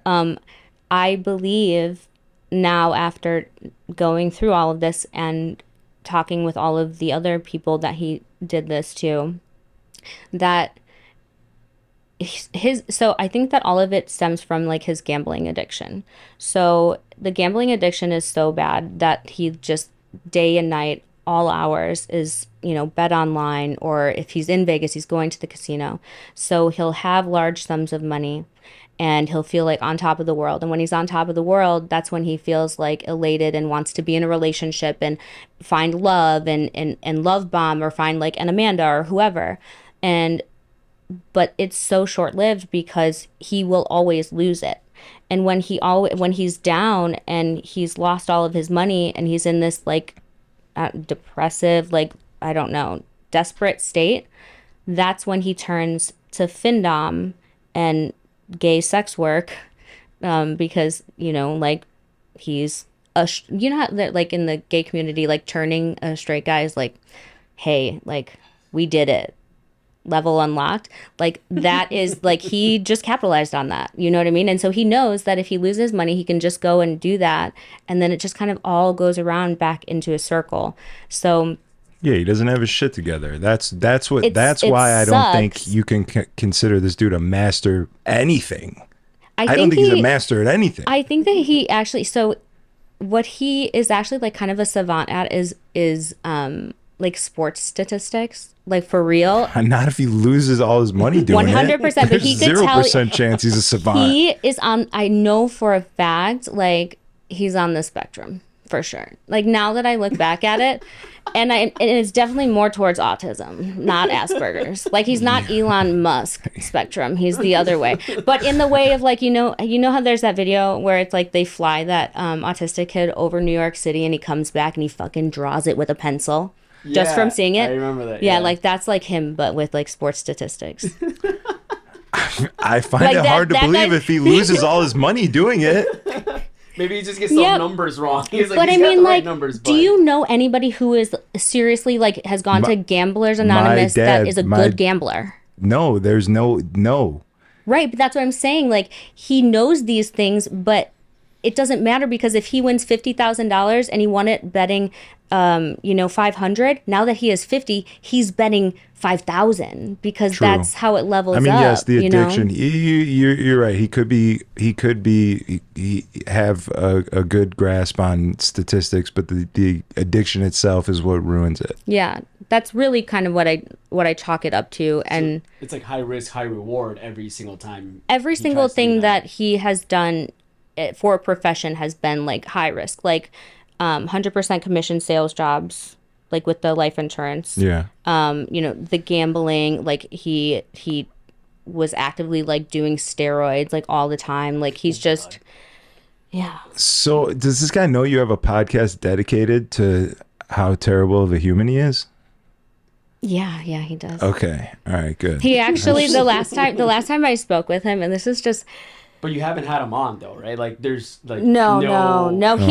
I believe now, after going through all of this and talking with all of the other people that he did this to, that so I think that all of it stems from like his gambling addiction. So the gambling addiction is so bad that he just day and night, all hours, is, you know, bet online, or if he's in Vegas, he's going to the casino. So he'll have large sums of money and he'll feel like on top of the world. And when he's on top of the world, that's when he feels like elated and wants to be in a relationship and find love and love bomb, or find like an Amanda or whoever. But it's so short-lived because he will always lose it. And when he's down and he's lost all of his money and he's in this like depressive, like, I don't know, desperate state, that's when he turns to Findom and gay sex work, because, you know, like, he's you know how like in the gay community, like turning a straight guy is like, hey, like we did it, level unlocked. Like that is like he just capitalized on that, you know what I mean? And so he knows that if he loses money, he can just go and do that, and then it just kind of all goes around back into a circle. So yeah, he doesn't have his shit together. That's why I don't sucks. think you can consider this dude a master anything. I don't think think he's a master at anything. I think that he actually, so what he is actually like kind of a savant at is like sports statistics, like for real. Not if he loses all his money doing 100%, it. but he could 0% chance he's a savant. He is on, I know for a fact, like he's on the spectrum for sure. Like now that I look back at it, and it's definitely more towards autism, not Asperger's. Like he's not Elon Musk spectrum. He's the other way. But in the way of like, you know how there's that video where it's like they fly that autistic kid over New York City and he comes back and he fucking draws it with a pencil just from seeing it. I remember that. Yeah, like that's like him, but with like sports statistics. I find Like it hard to believe guy- if he loses all his money doing it. Maybe he just gets some numbers wrong. He's like, But he's I got mean, the right like, numbers, do you know anybody who is seriously like has gone to Gamblers Anonymous that is a good gambler? No, there's no. Right, but that's what I'm saying. Like he knows these things, but it doesn't matter because if he wins $50,000 and he won it betting, $500. Now that he has 50, he's betting 5,000 because True. that's how it levels up. I mean, yes, the addiction. You know? You're right. He could have a good grasp on statistics, but the addiction itself is what ruins it. Yeah, that's really kind of what I chalk it up to, and So it's like high risk, high reward every single time. every single thing that he has done for a profession has been like high risk, like 100% commission sales jobs, like with the life insurance. Yeah. The gambling, like he was actively like doing steroids like all the time. Like he's just, yeah. So does this guy know you have a podcast dedicated to how terrible of a human he is? Yeah, he does. Okay. All right, good. He actually the last time I spoke with him, and this is just But you haven't had him on though, right? Like there's like no. He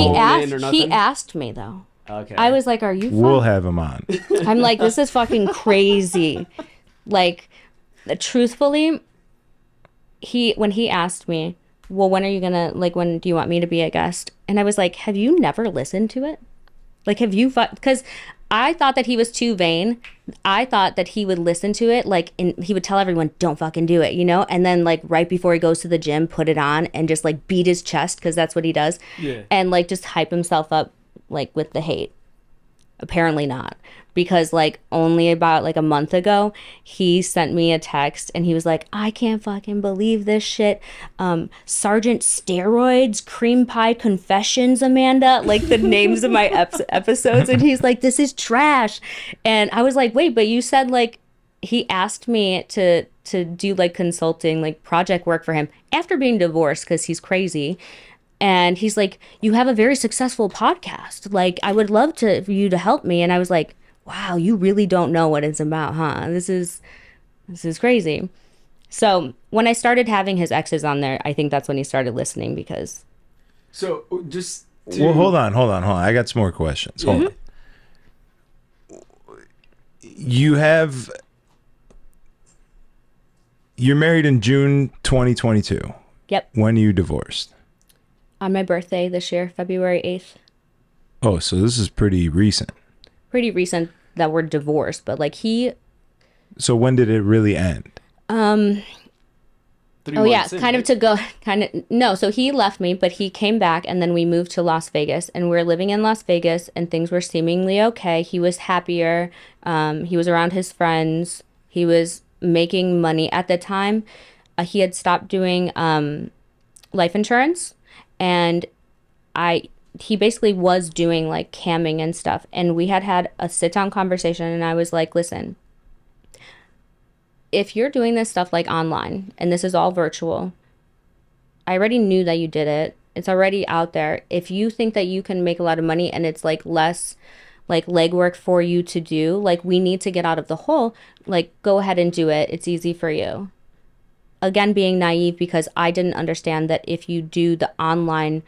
or asked me though. Okay. I was like, "Are you?" We'll have him on. I'm like, "This is fucking crazy." Like, truthfully, when he asked me, "Well, when are you gonna when do you want me to be a guest?" And I was like, "Have you never listened to it? Like, have you?" Because I thought that he was too vain. I thought that he would listen to it, he would tell everyone, "Don't fucking do it," and then like right before he goes to the gym, put it on and just like beat his chest because that's what he does, and like just hype himself up like with the hate. Apparently not, because like only about like a month ago he sent me a text and he was like, "I can't fucking believe this shit, Sergeant Steroids, Cream Pie Confessions, Amanda," like the names of my episodes, and he's like, "This is trash." And I was like, "Wait, but you said like," he asked me to do like consulting, like project work for him after being divorced because he's crazy. And he's like, "You have a very successful podcast. Like, I would love for you to help me." And I was like, "Wow, you really don't know what it's about, huh? This is crazy." So when I started having his exes on there, I think that's when he started listening because. So just. Well, hold on. I got some more questions. Hold on. You're married in June 2022. Yep. When are you divorced? On my birthday this year, February 8th. Oh, so this is pretty recent. Pretty recent that we're divorced, but like So when did it really end? 3 months in, no, so he left me, but he came back and then we moved to Las Vegas and we're living in Las Vegas and things were seemingly okay. He was happier. He was around his friends. He was making money at the time. He had stopped doing life insurance, and he basically was doing like camming and stuff, and we had a sit-down conversation, and I was like, "Listen, if you're doing this stuff like online and this is all virtual, I already knew that you did it. It's already out there. If you think that you can make a lot of money and it's like less like legwork for you to do, like we need to get out of the hole, like go ahead and do it. It's easy for you." Again, being naive because I didn't understand that if you do the online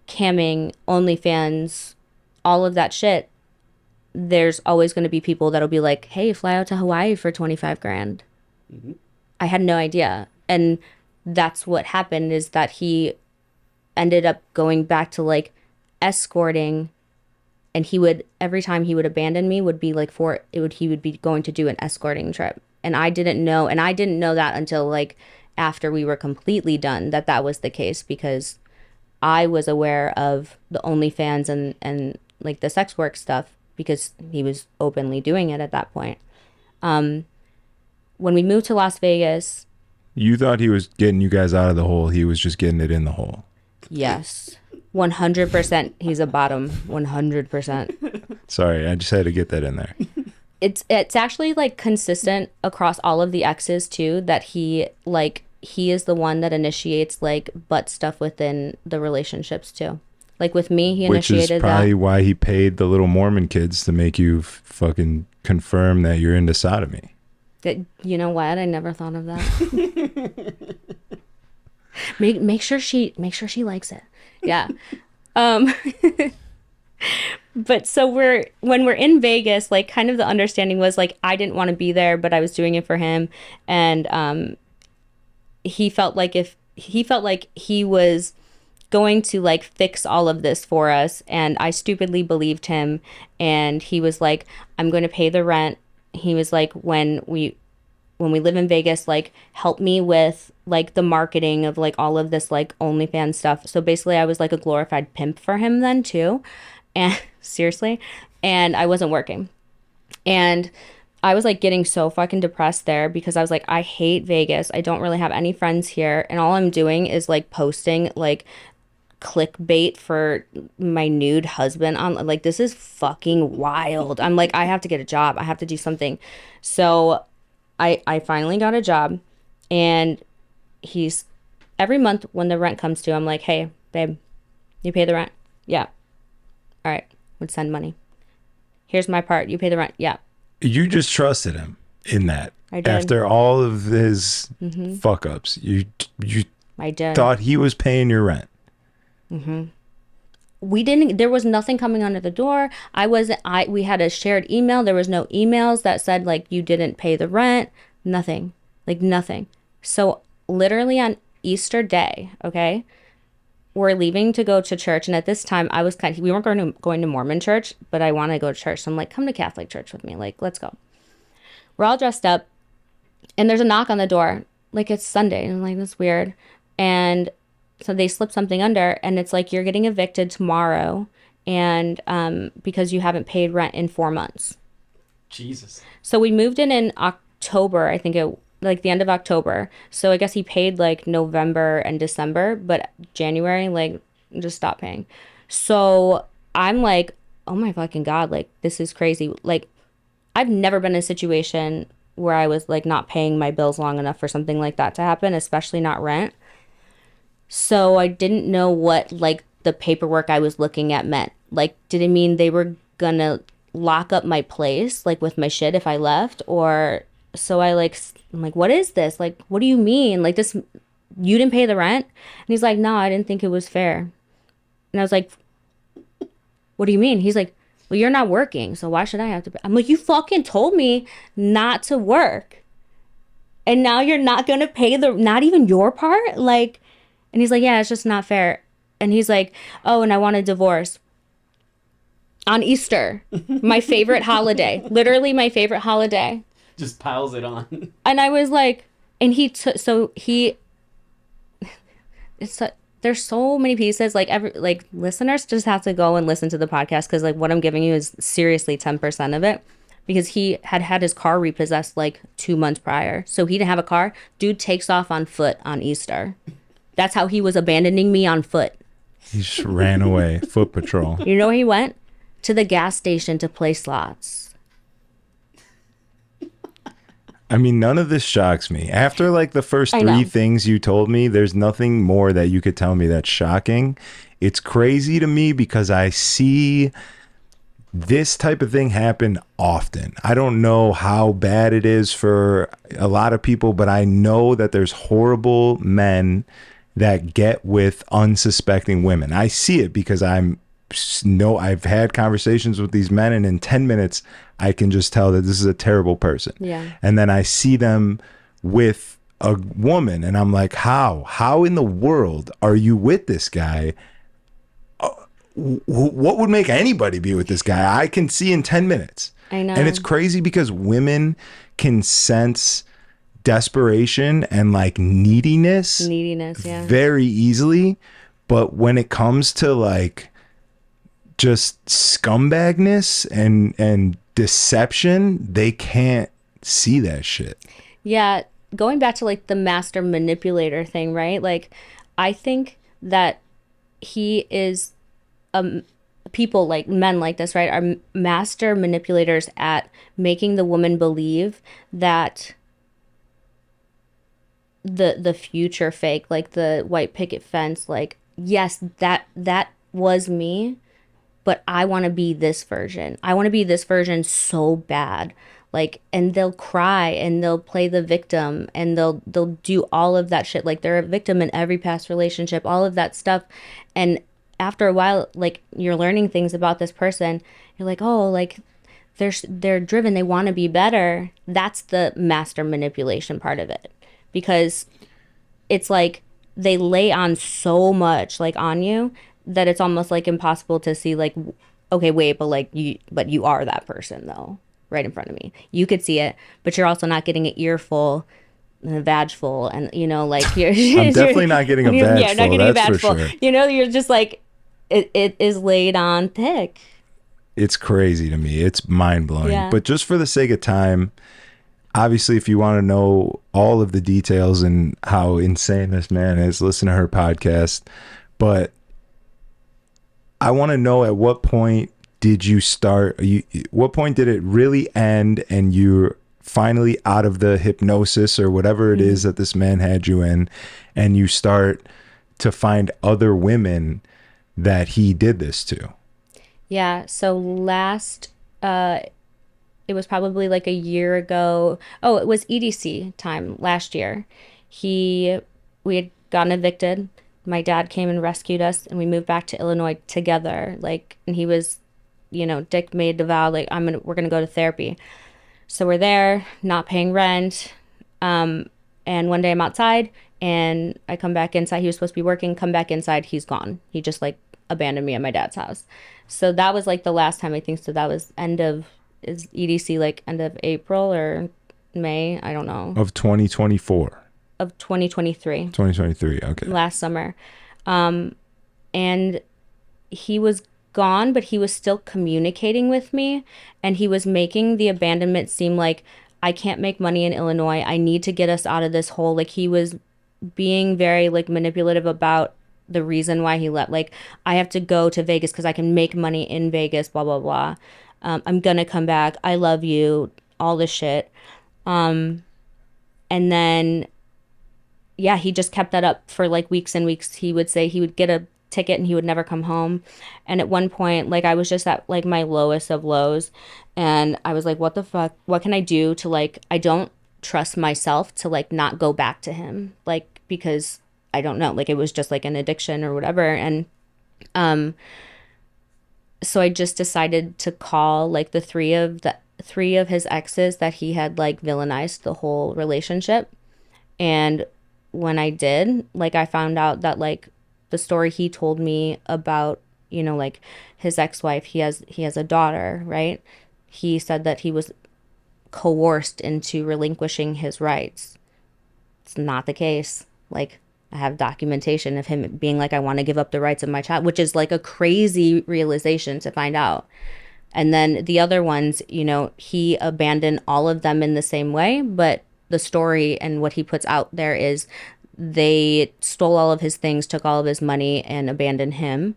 camming, OnlyFans, all of that shit, there's always going to be people that'll be like, hey, fly out to Hawaii for 25 grand. Mm-hmm. I had no idea. And that's what happened, is that he ended up going back to like escorting, and he would, every time he would abandon me would be like he would be going to do an escorting trip. And I didn't know that until like after we were completely done, that was the case, because I was aware of the OnlyFans and like the sex work stuff because he was openly doing it at that point. When we moved to Las Vegas. You thought he was getting you guys out of the hole. He was just getting it in the hole. Yes. 100%. He's a bottom. 100%. Sorry, I just had to get that in there. It's actually like consistent across all of the exes too, that he is the one that initiates like butt stuff within the relationships too. Like with me, he initiated that. Which is probably why he paid the little Mormon kids to make you fucking confirm that you're into sodomy. You know what? I never thought of that. make sure she likes it. Yeah. But so when we're in Vegas, like kind of the understanding was like I didn't want to be there, but I was doing it for him, and he felt like he was going to like fix all of this for us, and I stupidly believed him, and he was like, I'm going to pay the rent. He was like, when we live in Vegas, like help me with like the marketing of like all of this like OnlyFans stuff. So basically I was like a glorified pimp for him then too. And seriously, and I wasn't working. And I was like getting so fucking depressed there because I was like, I hate Vegas. I don't really have any friends here. And all I'm doing is like posting like clickbait for my nude husband on, like, this is fucking wild. I'm like, I have to get a job. I have to do something. So I finally got a job, and he's every month when the rent comes due, I'm like, hey, babe, you pay the rent? Yeah. All right. Would send money. Here's my part. You pay the rent. Yeah. You just trusted him in that. I did. After all of his fuck ups, you I did. Thought he was paying your rent. Mm-hmm. There was nothing coming under the door. We had a shared email. There was no emails that said like you didn't pay the rent. Nothing. Like nothing. So literally on Easter Day, okay, we're leaving to go to church. And at this time we weren't going to Mormon church, but I want to go to church. So I'm like, come to Catholic church with me. Like, let's go. We're all dressed up, and there's a knock on the door. Like, it's Sunday. And I'm like, that's weird. And so they slip something under, and it's like, you're getting evicted tomorrow, and because you haven't paid rent in 4 months. Jesus. So we moved in October, I think like the end of October. So I guess he paid like November and December, but January, like, just stopped paying. So I'm like, oh my fucking God, like, this is crazy. Like, I've never been in a situation where I was like not paying my bills long enough for something like that to happen, especially not rent. So I didn't know what like the paperwork I was looking at meant. Like, did it mean they were gonna lock up my place like with my shit if I left? Or so I'm like, what is this? Like, what do you mean? Like, this, you didn't pay the rent? And he's like, no, I didn't think it was fair. And I was like, what do you mean? He's like, well, you're not working, so why should I have to pay? I'm like, you fucking told me not to work, and now you're not gonna pay not even your part? Like, and he's like, yeah, it's just not fair. And he's like, oh, and I want a divorce on Easter, my favorite holiday, literally my favorite holiday. Just piles it on. And I was like, and there's so many pieces. Like listeners just have to go and listen to the podcast, because like what I'm giving you is seriously 10% of it, because he had his car repossessed like 2 months prior, so he didn't have a car. Dude takes off on foot on Easter. That's how he was abandoning me, on foot. He just ran away. Foot patrol. You know where he went? To the gas station to play slots. I mean, none of this shocks me. After like the first 3 things you told me, there's nothing more that you could tell me that's shocking. It's crazy to me because I see this type of thing happen often. I don't know how bad it is for a lot of people, but I know that there's horrible men that get with unsuspecting women. I see it because I've had conversations with these men, and in 10 minutes I can just tell that this is a terrible person. Yeah. And then I see them with a woman, and I'm like, how in the world are you with this guy? What would make anybody be with this guy? I can see in 10 minutes. I know. And it's crazy because women can sense desperation and like neediness Yeah. very easily. But when it comes to like just scumbagness and deception, they can't see that shit. Yeah. Going back to like the master manipulator thing, right? Like, I think that he is, people like men like this, right, are master manipulators at making the woman believe that the future fake, like the white picket fence, like, yes, that was me, but I want to be this version. I want to be this version so bad. Like, and they'll cry and they'll play the victim and they'll do all of that shit. Like, they're a victim in every past relationship, all of that stuff. And after a while, like, you're learning things about this person. You're like, oh, like, they're driven. They want to be better. That's the master manipulation part of it, because it's like they lay on so much, like, on you, that it's almost like impossible to see, like, okay, wait, but you are that person though, right in front of me. You could see it, but you're also not getting an earful and a vag full, and like you're I'm definitely not getting a vag yeah, full, not getting a that's vag for full. sure. You're just like, it is laid on thick. It's crazy to me. It's mind-blowing. Yeah. But just for the sake of time, obviously, if you want to know all of the details and how insane this man is, listen to her podcast. But I want to know, at what point did you start? What point did it really end and you're finally out of the hypnosis or whatever it is that this man had you in, and you start to find other women that he did this to? Yeah. So it was probably like a year ago. Oh, it was EDC time last year. We had gotten evicted. My dad came and rescued us, and we moved back to Illinois together. Like, and he was, Dick made the vow, like, we're gonna go to therapy. So we're there, not paying rent. And one day I'm outside and I come back inside. He was supposed to be working, come back inside, he's gone. He just like abandoned me at my dad's house. So that was like the last time, I think. So that was is EDC like end of April or May? I don't know. Of 2024. Of 2023. 2023, okay. Last summer. And he was gone, but he was still communicating with me, and he was making the abandonment seem like, I can't make money in Illinois. I need to get us out of this hole. Like, he was being very like manipulative about the reason why he left. Like, I have to go to Vegas because I can make money in Vegas, blah, blah, blah. I'm going to come back. I love you. All this shit. And then, yeah, he just kept that up for like weeks and weeks. He would say he would get a ticket and he would never come home. And at one point, like, I was just at like my lowest of lows, and I was like, what the fuck? What can I do to, like, I don't trust myself to like not go back to him, like, because I don't know, like, it was just like an addiction or whatever. And so I just decided to call like the three of his exes that he had like villainized the whole relationship. And when I did, like, I found out that like the story he told me about, like his ex-wife, he has a daughter, right? He said that he was coerced into relinquishing his rights. It's not the case. Like, I have documentation of him being like, I want to give up the rights of my child, which is like a crazy realization to find out. And then the other ones, he abandoned all of them in the same way, but the story and what he puts out there is they stole all of his things, took all of his money, and abandoned him.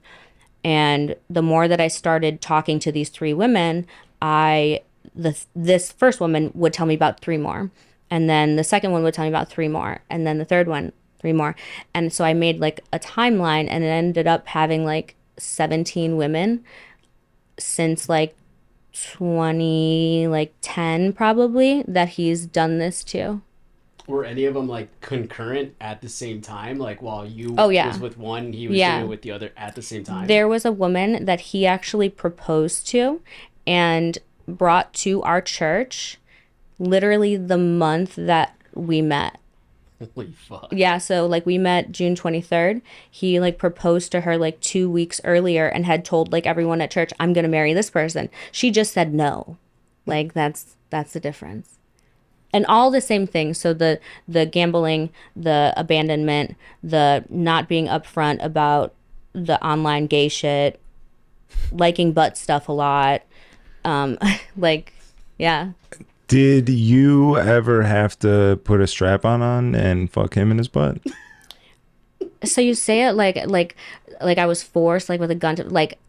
And the more that I started talking to these three women, this first woman would tell me about three more. And then the second one would tell me about three more. And then the third one, three more. And so I made like a timeline, and it ended up having like 17 women since like 2010 probably that he's done this to. Were any of them like concurrent at the same time? Like while you Oh, yeah. was with one, he was Yeah. doing it with the other at the same time? There was a woman that he actually proposed to and brought to our church literally the month that we met. Holy fuck. Yeah, so like we met June 23rd. He like proposed to her like 2 weeks earlier and had told like everyone at church, I'm going to marry this person. She just said no. Like that's the difference. And all the same things. So the gambling, the abandonment, the not being upfront about the online gay shit, liking butt stuff a lot. Like, yeah. Did you ever have to put a strap-on on and fuck him in his butt? So you say it like I was forced, like with a gun to, like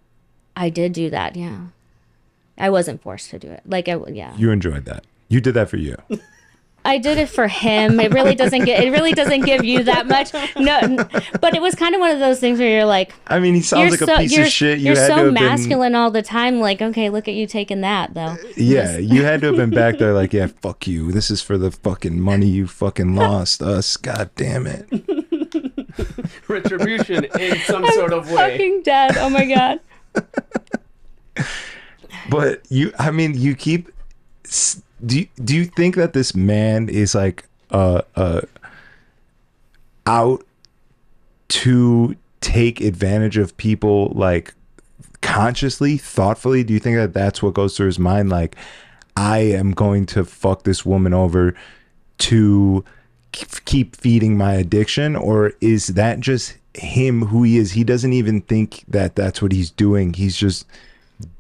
I did do that. Yeah. I wasn't forced to do it. Like, yeah. You enjoyed that. You did that for you. I did it for him. It really doesn't give you that much. No, but it was kind of one of those things where you're like, I mean, he sounds like a piece of shit. You're had to so have masculine all the time. Like, okay, look at you taking that though. Yeah, you had to have been back there like, yeah, fuck you. This is for the fucking money you fucking lost us. God damn it. Retribution in some sort of way. Fucking dead. Oh my God. But you keep. Do you think that this man is like out to take advantage of people, like consciously, thoughtfully? Do you think that that's what goes through his mind? Like, I am going to fuck this woman over to keep feeding my addiction, or is that just him, who he is? He doesn't even think that that's what he's doing. He's just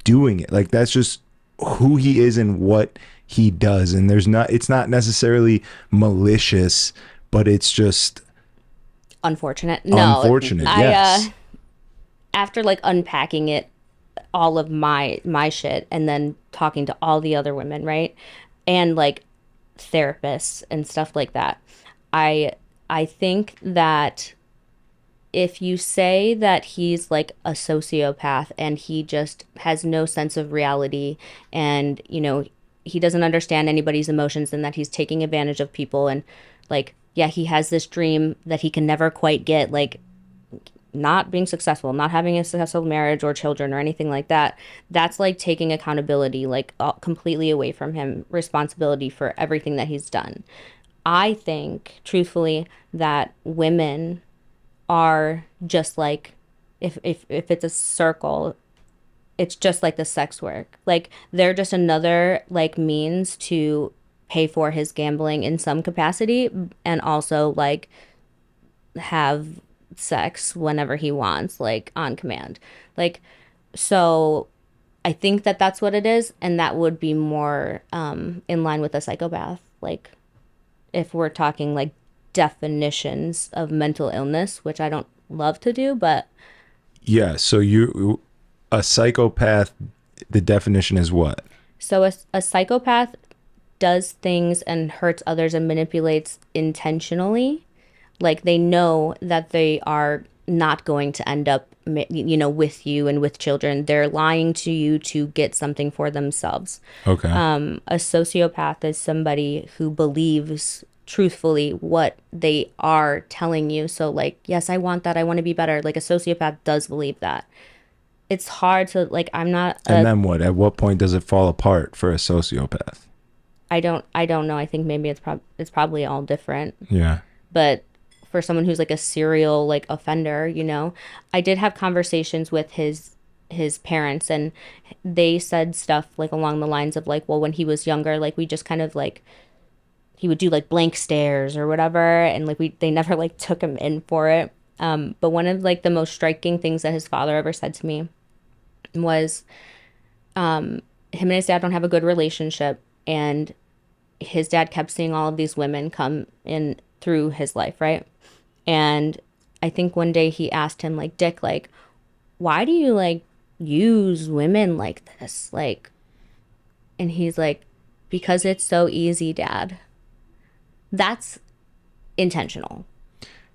doing it. Like, that's just who he is and what he does. And it's not necessarily malicious, but it's just unfortunate. No, unfortunate. Yes. After like unpacking it, all of my shit, and then talking to all the other women, right, and like therapists and stuff like that, I think that if you say that he's like a sociopath and he just has no sense of reality, and he doesn't understand anybody's emotions, and that he's taking advantage of people, and like, yeah, he has this dream that he can never quite get, like not being successful, not having a successful marriage or children or anything like that. That's like taking accountability, like completely away from him, responsibility for everything that he's done. I think, truthfully, that women are just like, if it's a circle, it's just like the sex work. Like, they're just another like means to pay for his gambling in some capacity, and also like have sex whenever he wants, like on command. Like, so I think that that's what it is, and that would be more in line with a psychopath. Like, if we're talking like definitions of mental illness, which I don't love to do, but yeah. So a psychopath, the definition is what? So a psychopath does things and hurts others and manipulates intentionally. Like, they know that they are not going to end up, with you and with children. They're lying to you to get something for themselves. Okay. A sociopath is somebody who believes truthfully what they are telling you. So like, yes, I want that. I want to be better. Like, a sociopath does believe that. It's hard to like, I'm not. And then what? At what point does it fall apart for a sociopath? I don't know. I think maybe it's probably all different. Yeah. But for someone who's like a serial like offender, I did have conversations with his parents, and they said stuff like along the lines of like, well, when he was younger, like we just kind of like, he would do like blank stares or whatever, and like they never like took him in for it. But one of like the most striking things that his father ever said to me was, him and his dad don't have a good relationship, and his dad kept seeing all of these women come in through his life, right? And I think one day he asked him, like, Dick, like, why do you like use women like this? Like, and he's like, because it's so easy, Dad. That's intentional.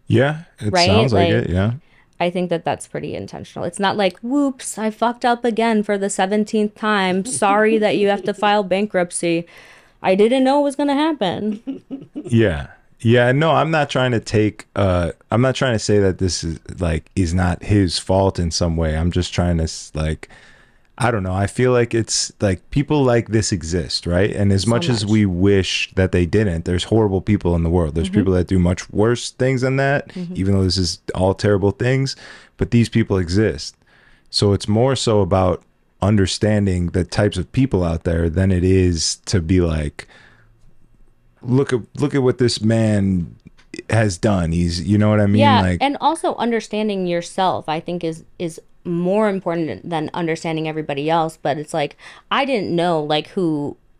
Yeah, it right? sounds like it, yeah. I think that that's pretty intentional. It's not like, whoops, I fucked up again for the 17th time. Sorry that you have to file bankruptcy. I didn't know it was going to happen. Yeah. Yeah, no, I'm not trying to take I'm not trying to say that this is not his fault in some way. I'm just trying to like, I don't know. I feel like it's like people like this exist, right? And as much as we wish that they didn't, there's horrible people in the world. There's people that do much worse things than that, even though this is all terrible things, but these people exist. So it's more so about understanding the types of people out there than it is to be like, look at what this man has done. He's, you know what I mean? Yeah, Like, and also understanding yourself, I think is more important than understanding everybody else. But it's like I didn't know like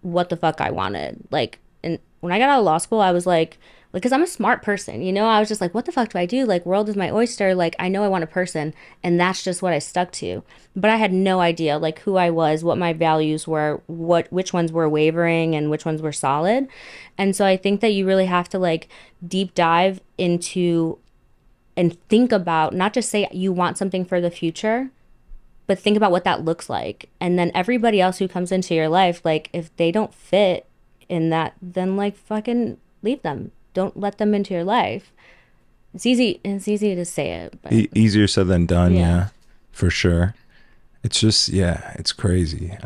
what the fuck I wanted. Like, and when I got out of law school, I was like, because I'm a smart person, you know, I was just like, what the fuck do I do? Like, world is my oyster. Like, I know I want a person, and that's just what I stuck to. But I had no idea like who I was, what my values were, which ones were wavering and which ones were solid. And so I think that you really have to like deep dive into and think about, not just say you want something for the future, but think about what that looks like. And then everybody else who comes into your life, like if they don't fit in that, then like fucking leave them. Don't let them into your life. It's easy to say it, but easier said than done. Yeah. Yeah, for sure. It's just, yeah, it's crazy.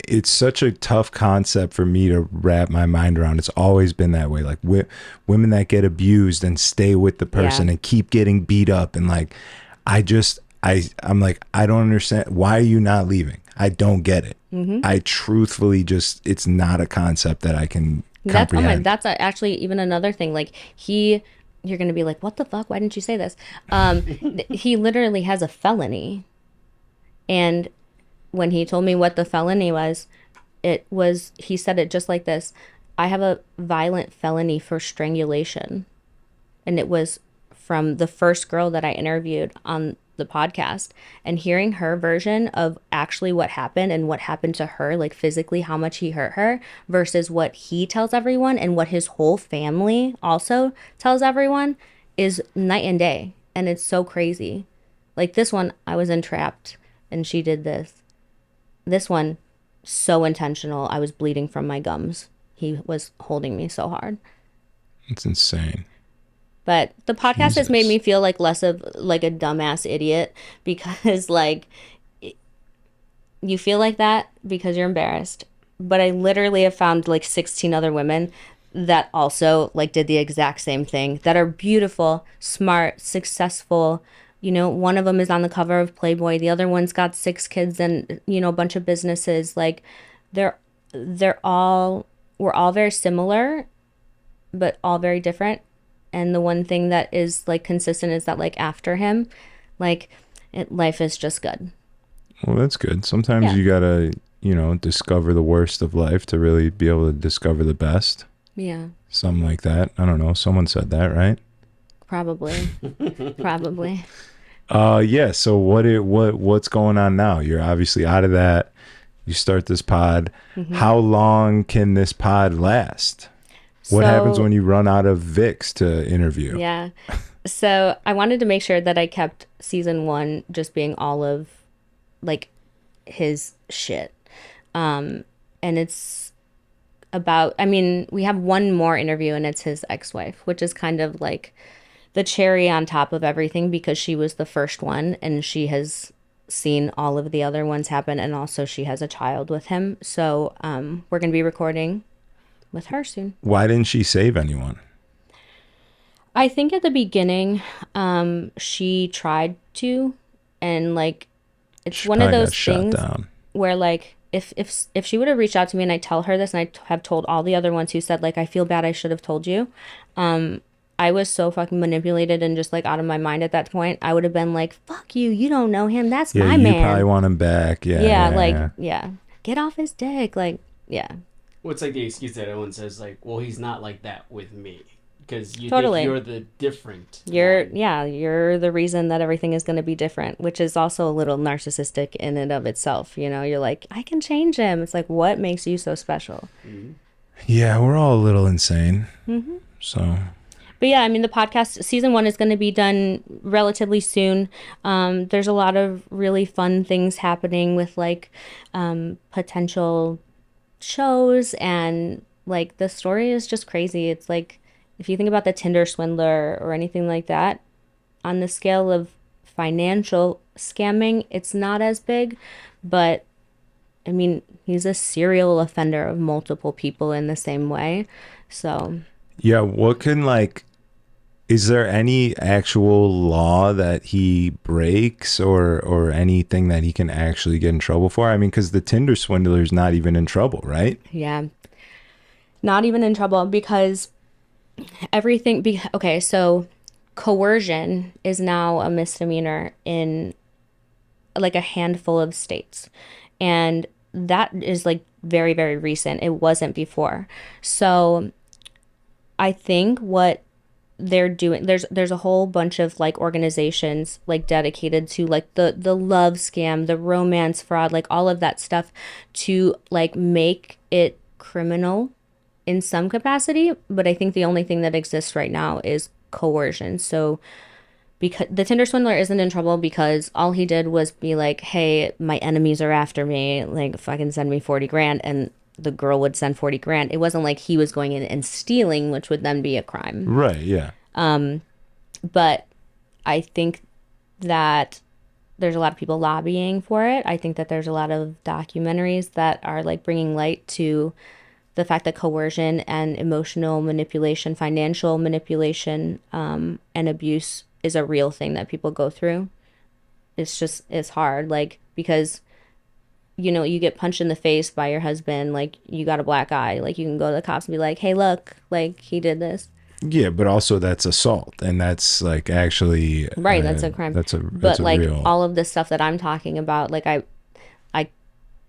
It's such a tough concept for me to wrap my mind around. It's always been that way. Like women that get abused and stay with the person and keep getting beat up. And like, I'm like, I don't understand. Why are you not leaving? I don't get it. I truthfully it's not a concept that I can comprehend. That's actually even another thing. Like you're going to be like, what the fuck? Why didn't you say this? He literally has a felony. And when he told me what the felony was, he said it just like this. I have a violent felony for strangulation. And it was from the first girl that I interviewed on the podcast, and hearing her version of actually what happened and what happened to her, like physically how much he hurt her versus what he tells everyone and what his whole family also tells everyone is night and day. And it's so crazy. Like this one, I was entrapped and she did this. This one, so intentional. I was bleeding from my gums. He was holding me so hard. It's insane. But the podcast has made Jesus. me feel like less of like a dumbass idiot, because like you feel like that because you're embarrassed. But I literally have found like 16 other women that also like did the exact same thing, that are beautiful, smart, successful. You know, one of them is on the cover of Playboy. The other one's got 6 kids and, you know, a bunch of businesses. Like we're all very similar, but all very different. And the one thing that is like consistent is that like after him, like life is just good. Well, that's good. Sometimes you gotta, you know, discover the worst of life to really be able to discover the best. Yeah. Something like that. I don't know. Someone said that, right? Probably. Probably. Yeah. So what's going on now? You're obviously out of that. You start this pod. How long can this pod last? What happens when you run out of Vicks to interview? Yeah. So I wanted to make sure that I kept season 1 just being all of like his shit. And it's about, I mean, we have one more interview and it's his ex-wife, which is kind of like the cherry on top of everything, because she was the first one and she has seen all of the other ones happen. And also she has a child with him. So we're going to be recording with her soon. Why didn't she save anyone? I think at the beginning, she tried to, and like, it's She one of probably those got shot things down. where like, if she would have reached out to me and I tell her this, and I have told all the other ones who said like, I feel bad, I should have told you. I was so fucking manipulated and just like out of my mind at that point. I would have been like, fuck you, you don't know him, that's Yeah, my you man. probably want him back. Yeah. Get off his dick, like, yeah. Well, it's like the excuse that everyone says, like, well, he's not like that with me. Because you Totally. think you're the different You're one. you're the reason that everything is going to be different, which is also a little narcissistic in and of itself. You know, you're like, I can change him. It's like, what makes you so special? Yeah, we're all a little insane. So But yeah, I mean, the podcast season 1 is going to be done relatively soon. There's a lot of really fun things happening with like potential shows and like the story is just crazy. It's like if you think about the Tinder swindler or anything like that, on the scale of financial scamming, it's not as big, but I mean, he's a serial offender of multiple people in the same way. So, Yeah, what can like is there any actual law that he breaks or anything that he can actually get in trouble for? I mean, because the Tinder swindler's not even in trouble, right? yeah, not even in trouble because okay, so coercion is now a misdemeanor in like a handful of states. And that is like very, very recent. It wasn't before. So I think what they're doing, there's a whole bunch of like organizations like dedicated to like the love scam, the romance fraud, like all of that stuff to like make it criminal in some capacity. But I think the only thing that exists right now is coercion. So because the Tinder swindler isn't in trouble because all he did was be like, hey, my enemies are after me, like fucking send me 40 grand, and the girl would send 40 grand. It wasn't like he was going in and stealing, which would then be a crime. Right, yeah. But I think that there's a lot of people lobbying for it. I think that there's a lot of documentaries that are like bringing light to the fact that coercion and emotional manipulation, financial manipulation, and abuse is a real thing that people go through. It's hard, like, because, you know, you get punched in the face by your husband, like, you got a black eye, like, you can go to the cops and be like, hey, look, like, he did this. Yeah, but also that's assault, and that's like actually Right, that's a crime. But like real... all of the stuff that I'm talking about, like I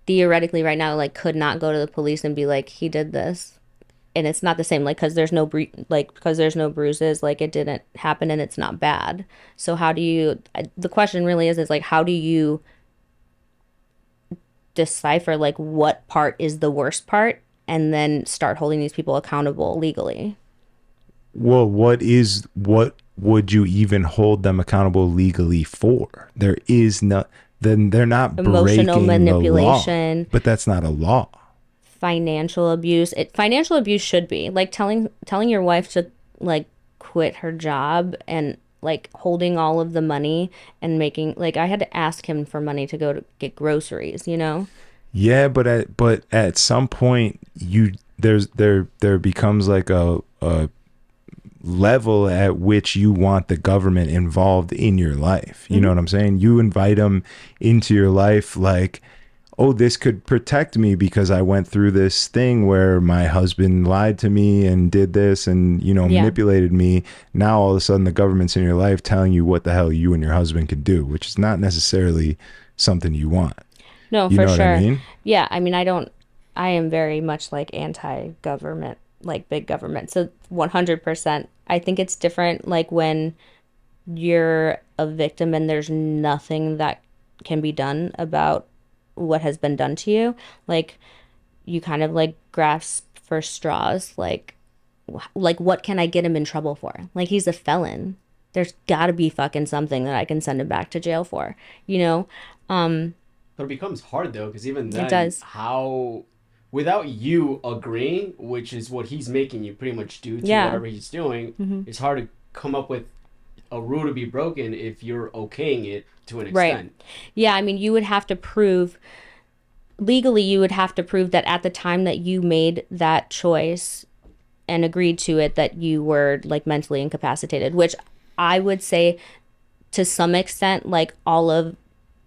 theoretically right now like could not go to the police and be like, he did this. And it's not the same, like, because there's no bruises, like, it didn't happen and it's not bad. So how do you, the question really is like, how do you decipher, like, what part is the worst part and then start holding these people accountable legally? Well, what would you even hold them accountable legally for? There is not, then they're not Emotional breaking manipulation. the law, but that's not a law. Financial abuse. Financial abuse should be like telling your wife to like quit her job and like holding all of the money and making, like, I had to ask him for money to go to get groceries, you know? Yeah, but at some point there becomes like a level at which you want the government involved in your life. You know what I'm saying? You invite them into your life like, oh, this could protect me because I went through this thing where my husband lied to me and did this and, you know, manipulated me. Now all of a sudden the government's in your life telling you what the hell you and your husband could do, which is not necessarily something you want. No, you for know sure. What I mean? Yeah, I mean, I am very much like anti-government, like big government. So 100%. I think it's different like when you're a victim and there's nothing that can be done about what has been done to you. Like, you kind of like grasp for straws, like what can I get him in trouble for? Like, he's a felon. There's gotta be fucking something that I can send him back to jail for, you know? But it becomes hard though, because even then, it does. How, without you agreeing, which is what he's making you pretty much do to whatever he's doing, it's hard to come up with a rule to be broken if you're okaying it to an extent. Right. Yeah, I mean, you would have to prove, legally, you would have to prove that at the time that you made that choice and agreed to it, that you were like mentally incapacitated, which I would say to some extent, like all of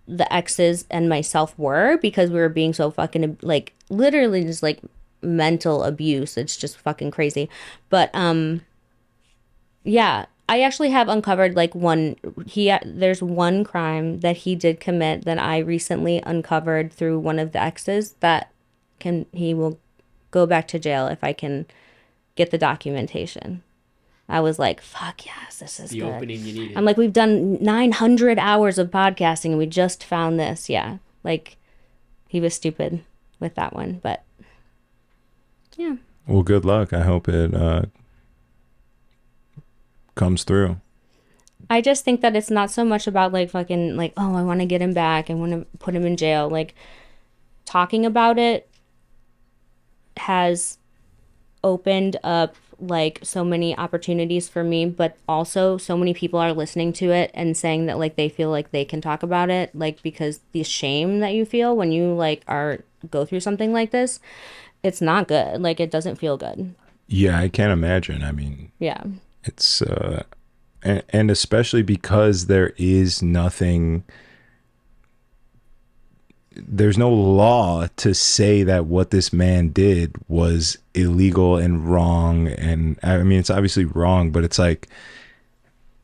the exes and myself were, because we were being so fucking like literally just like mental abuse. It's just fucking crazy. But yeah, I actually have uncovered like there's one crime that he did commit that I recently uncovered through one of the exes that he will go back to jail if I can get the documentation. I was like, fuck yes, this is the good. opening you needed. I'm like, we've done 900 hours of podcasting and we just found this. Yeah. Like, he was stupid with that one, but yeah. Well, good luck. I hope it comes through. I just think that it's not so much about like fucking like, oh, I want to get him back. I want to put him in jail. Like, talking about it has opened up like so many opportunities for me, but also so many people are listening to it and saying that like they feel like they can talk about it, like because the shame that you feel when you like go through something like this, it's not good. Like it doesn't feel good. Yeah, I can't imagine. I mean, yeah, it's and especially because there's no law to say that what this man did was illegal and wrong. And I mean, it's obviously wrong, but it's like,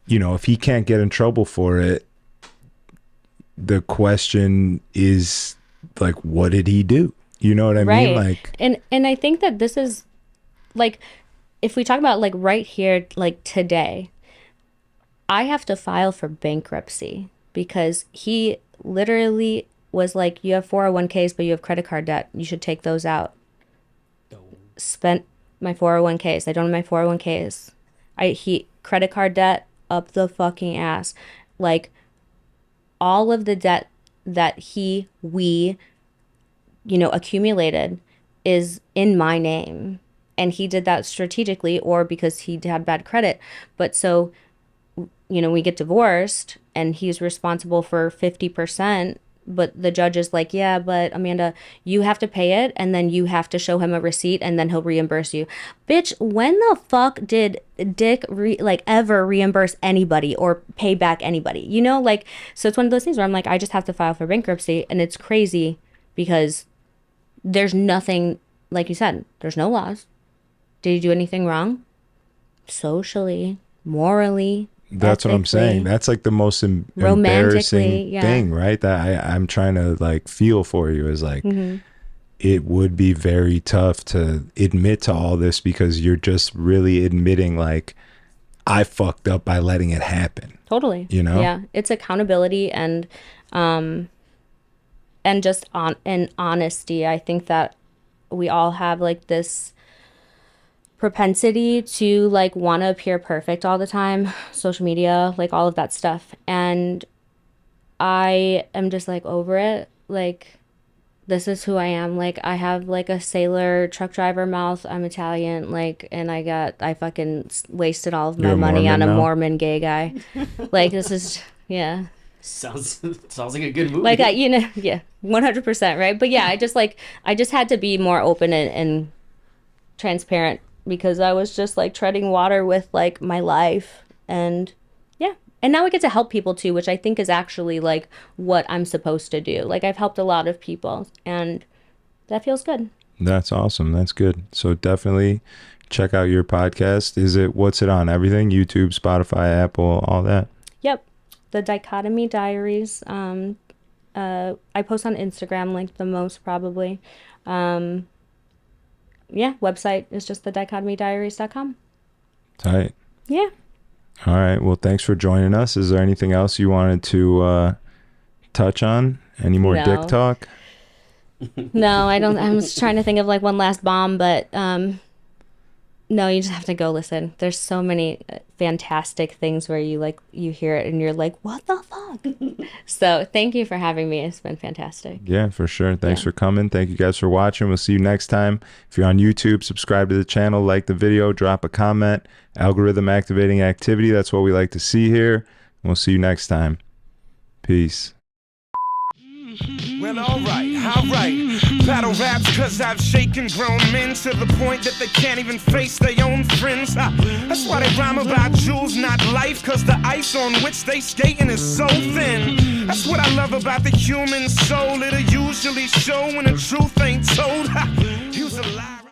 you know, if he can't get in trouble for it, the question is like, what did he do? You know what I mean? Like, and I think that this is like, if we talk about like right here, like today, I have to file for bankruptcy because he literally was like, you have 401ks, but you have credit card debt. You should take those out. Spent my 401ks. I don't have my 401ks. He credit card debt up the fucking ass. Like all of the debt that we, you know, accumulated is in my name. And he did that strategically or because he had bad credit. But so, you know, we get divorced and he's responsible for 50%. But the judge is like, yeah, but Amanda, you have to pay it and then you have to show him a receipt and then he'll reimburse you. Bitch, when the fuck did Dick ever reimburse anybody or pay back anybody? You know, like, so it's one of those things where I'm like, I just have to file for bankruptcy. And it's crazy because there's nothing, like you said, there's no laws. Did you do anything wrong? Socially, morally. That's what I'm saying. That's like the most embarrassing thing, right? That I'm trying to like feel for you is like, it would be very tough to admit to all this because you're just really admitting like, I fucked up by letting it happen. Totally. You know? Yeah. It's accountability and just honesty. I think that we all have like this propensity to like want to appear perfect all the time, social media, like all of that stuff, and I am just like over it. Like this is who I am. Like I have like a sailor truck driver mouth. I'm Italian, like, and I fucking wasted all of my money on a Mormon gay guy. Like this is sounds like a good movie. Like you know, 100%, right? But yeah, I just had to be more open and transparent because I was just like treading water with like my life. And now I get to help people too, which I think is actually like what I'm supposed to do. Like I've helped a lot of people and that feels good. That's awesome. That's good. So definitely check out your podcast. What's it on? Everything? YouTube, Spotify, Apple, all that? Yep. The Dichotamy Diaries. I post on Instagram like the most probably. Website is just thedichotomydiaries.com. Tight. Yeah. All right. Well, thanks for joining us. Is there anything else you wanted to touch on? Any more dick talk? No, I don't. I was trying to think of like one last bomb, but no, you just have to go listen. There's so many fantastic things where you hear it and you're like, what the fuck? So thank you for having me. It's been fantastic. Yeah, for sure. Thanks for coming. Thank you guys for watching. We'll see you next time. If you're on YouTube, subscribe to the channel, like the video, drop a comment. Algorithm activating activity. That's what we like to see here. We'll see you next time. Peace. Well, alright. Battle raps cause I've shaken grown men to the point that they can't even face their own friends. That's why they rhyme about jewels, not life, cause the ice on which they skating is so thin. That's what I love about the human soul. It'll usually show when the truth ain't told. Use a lie.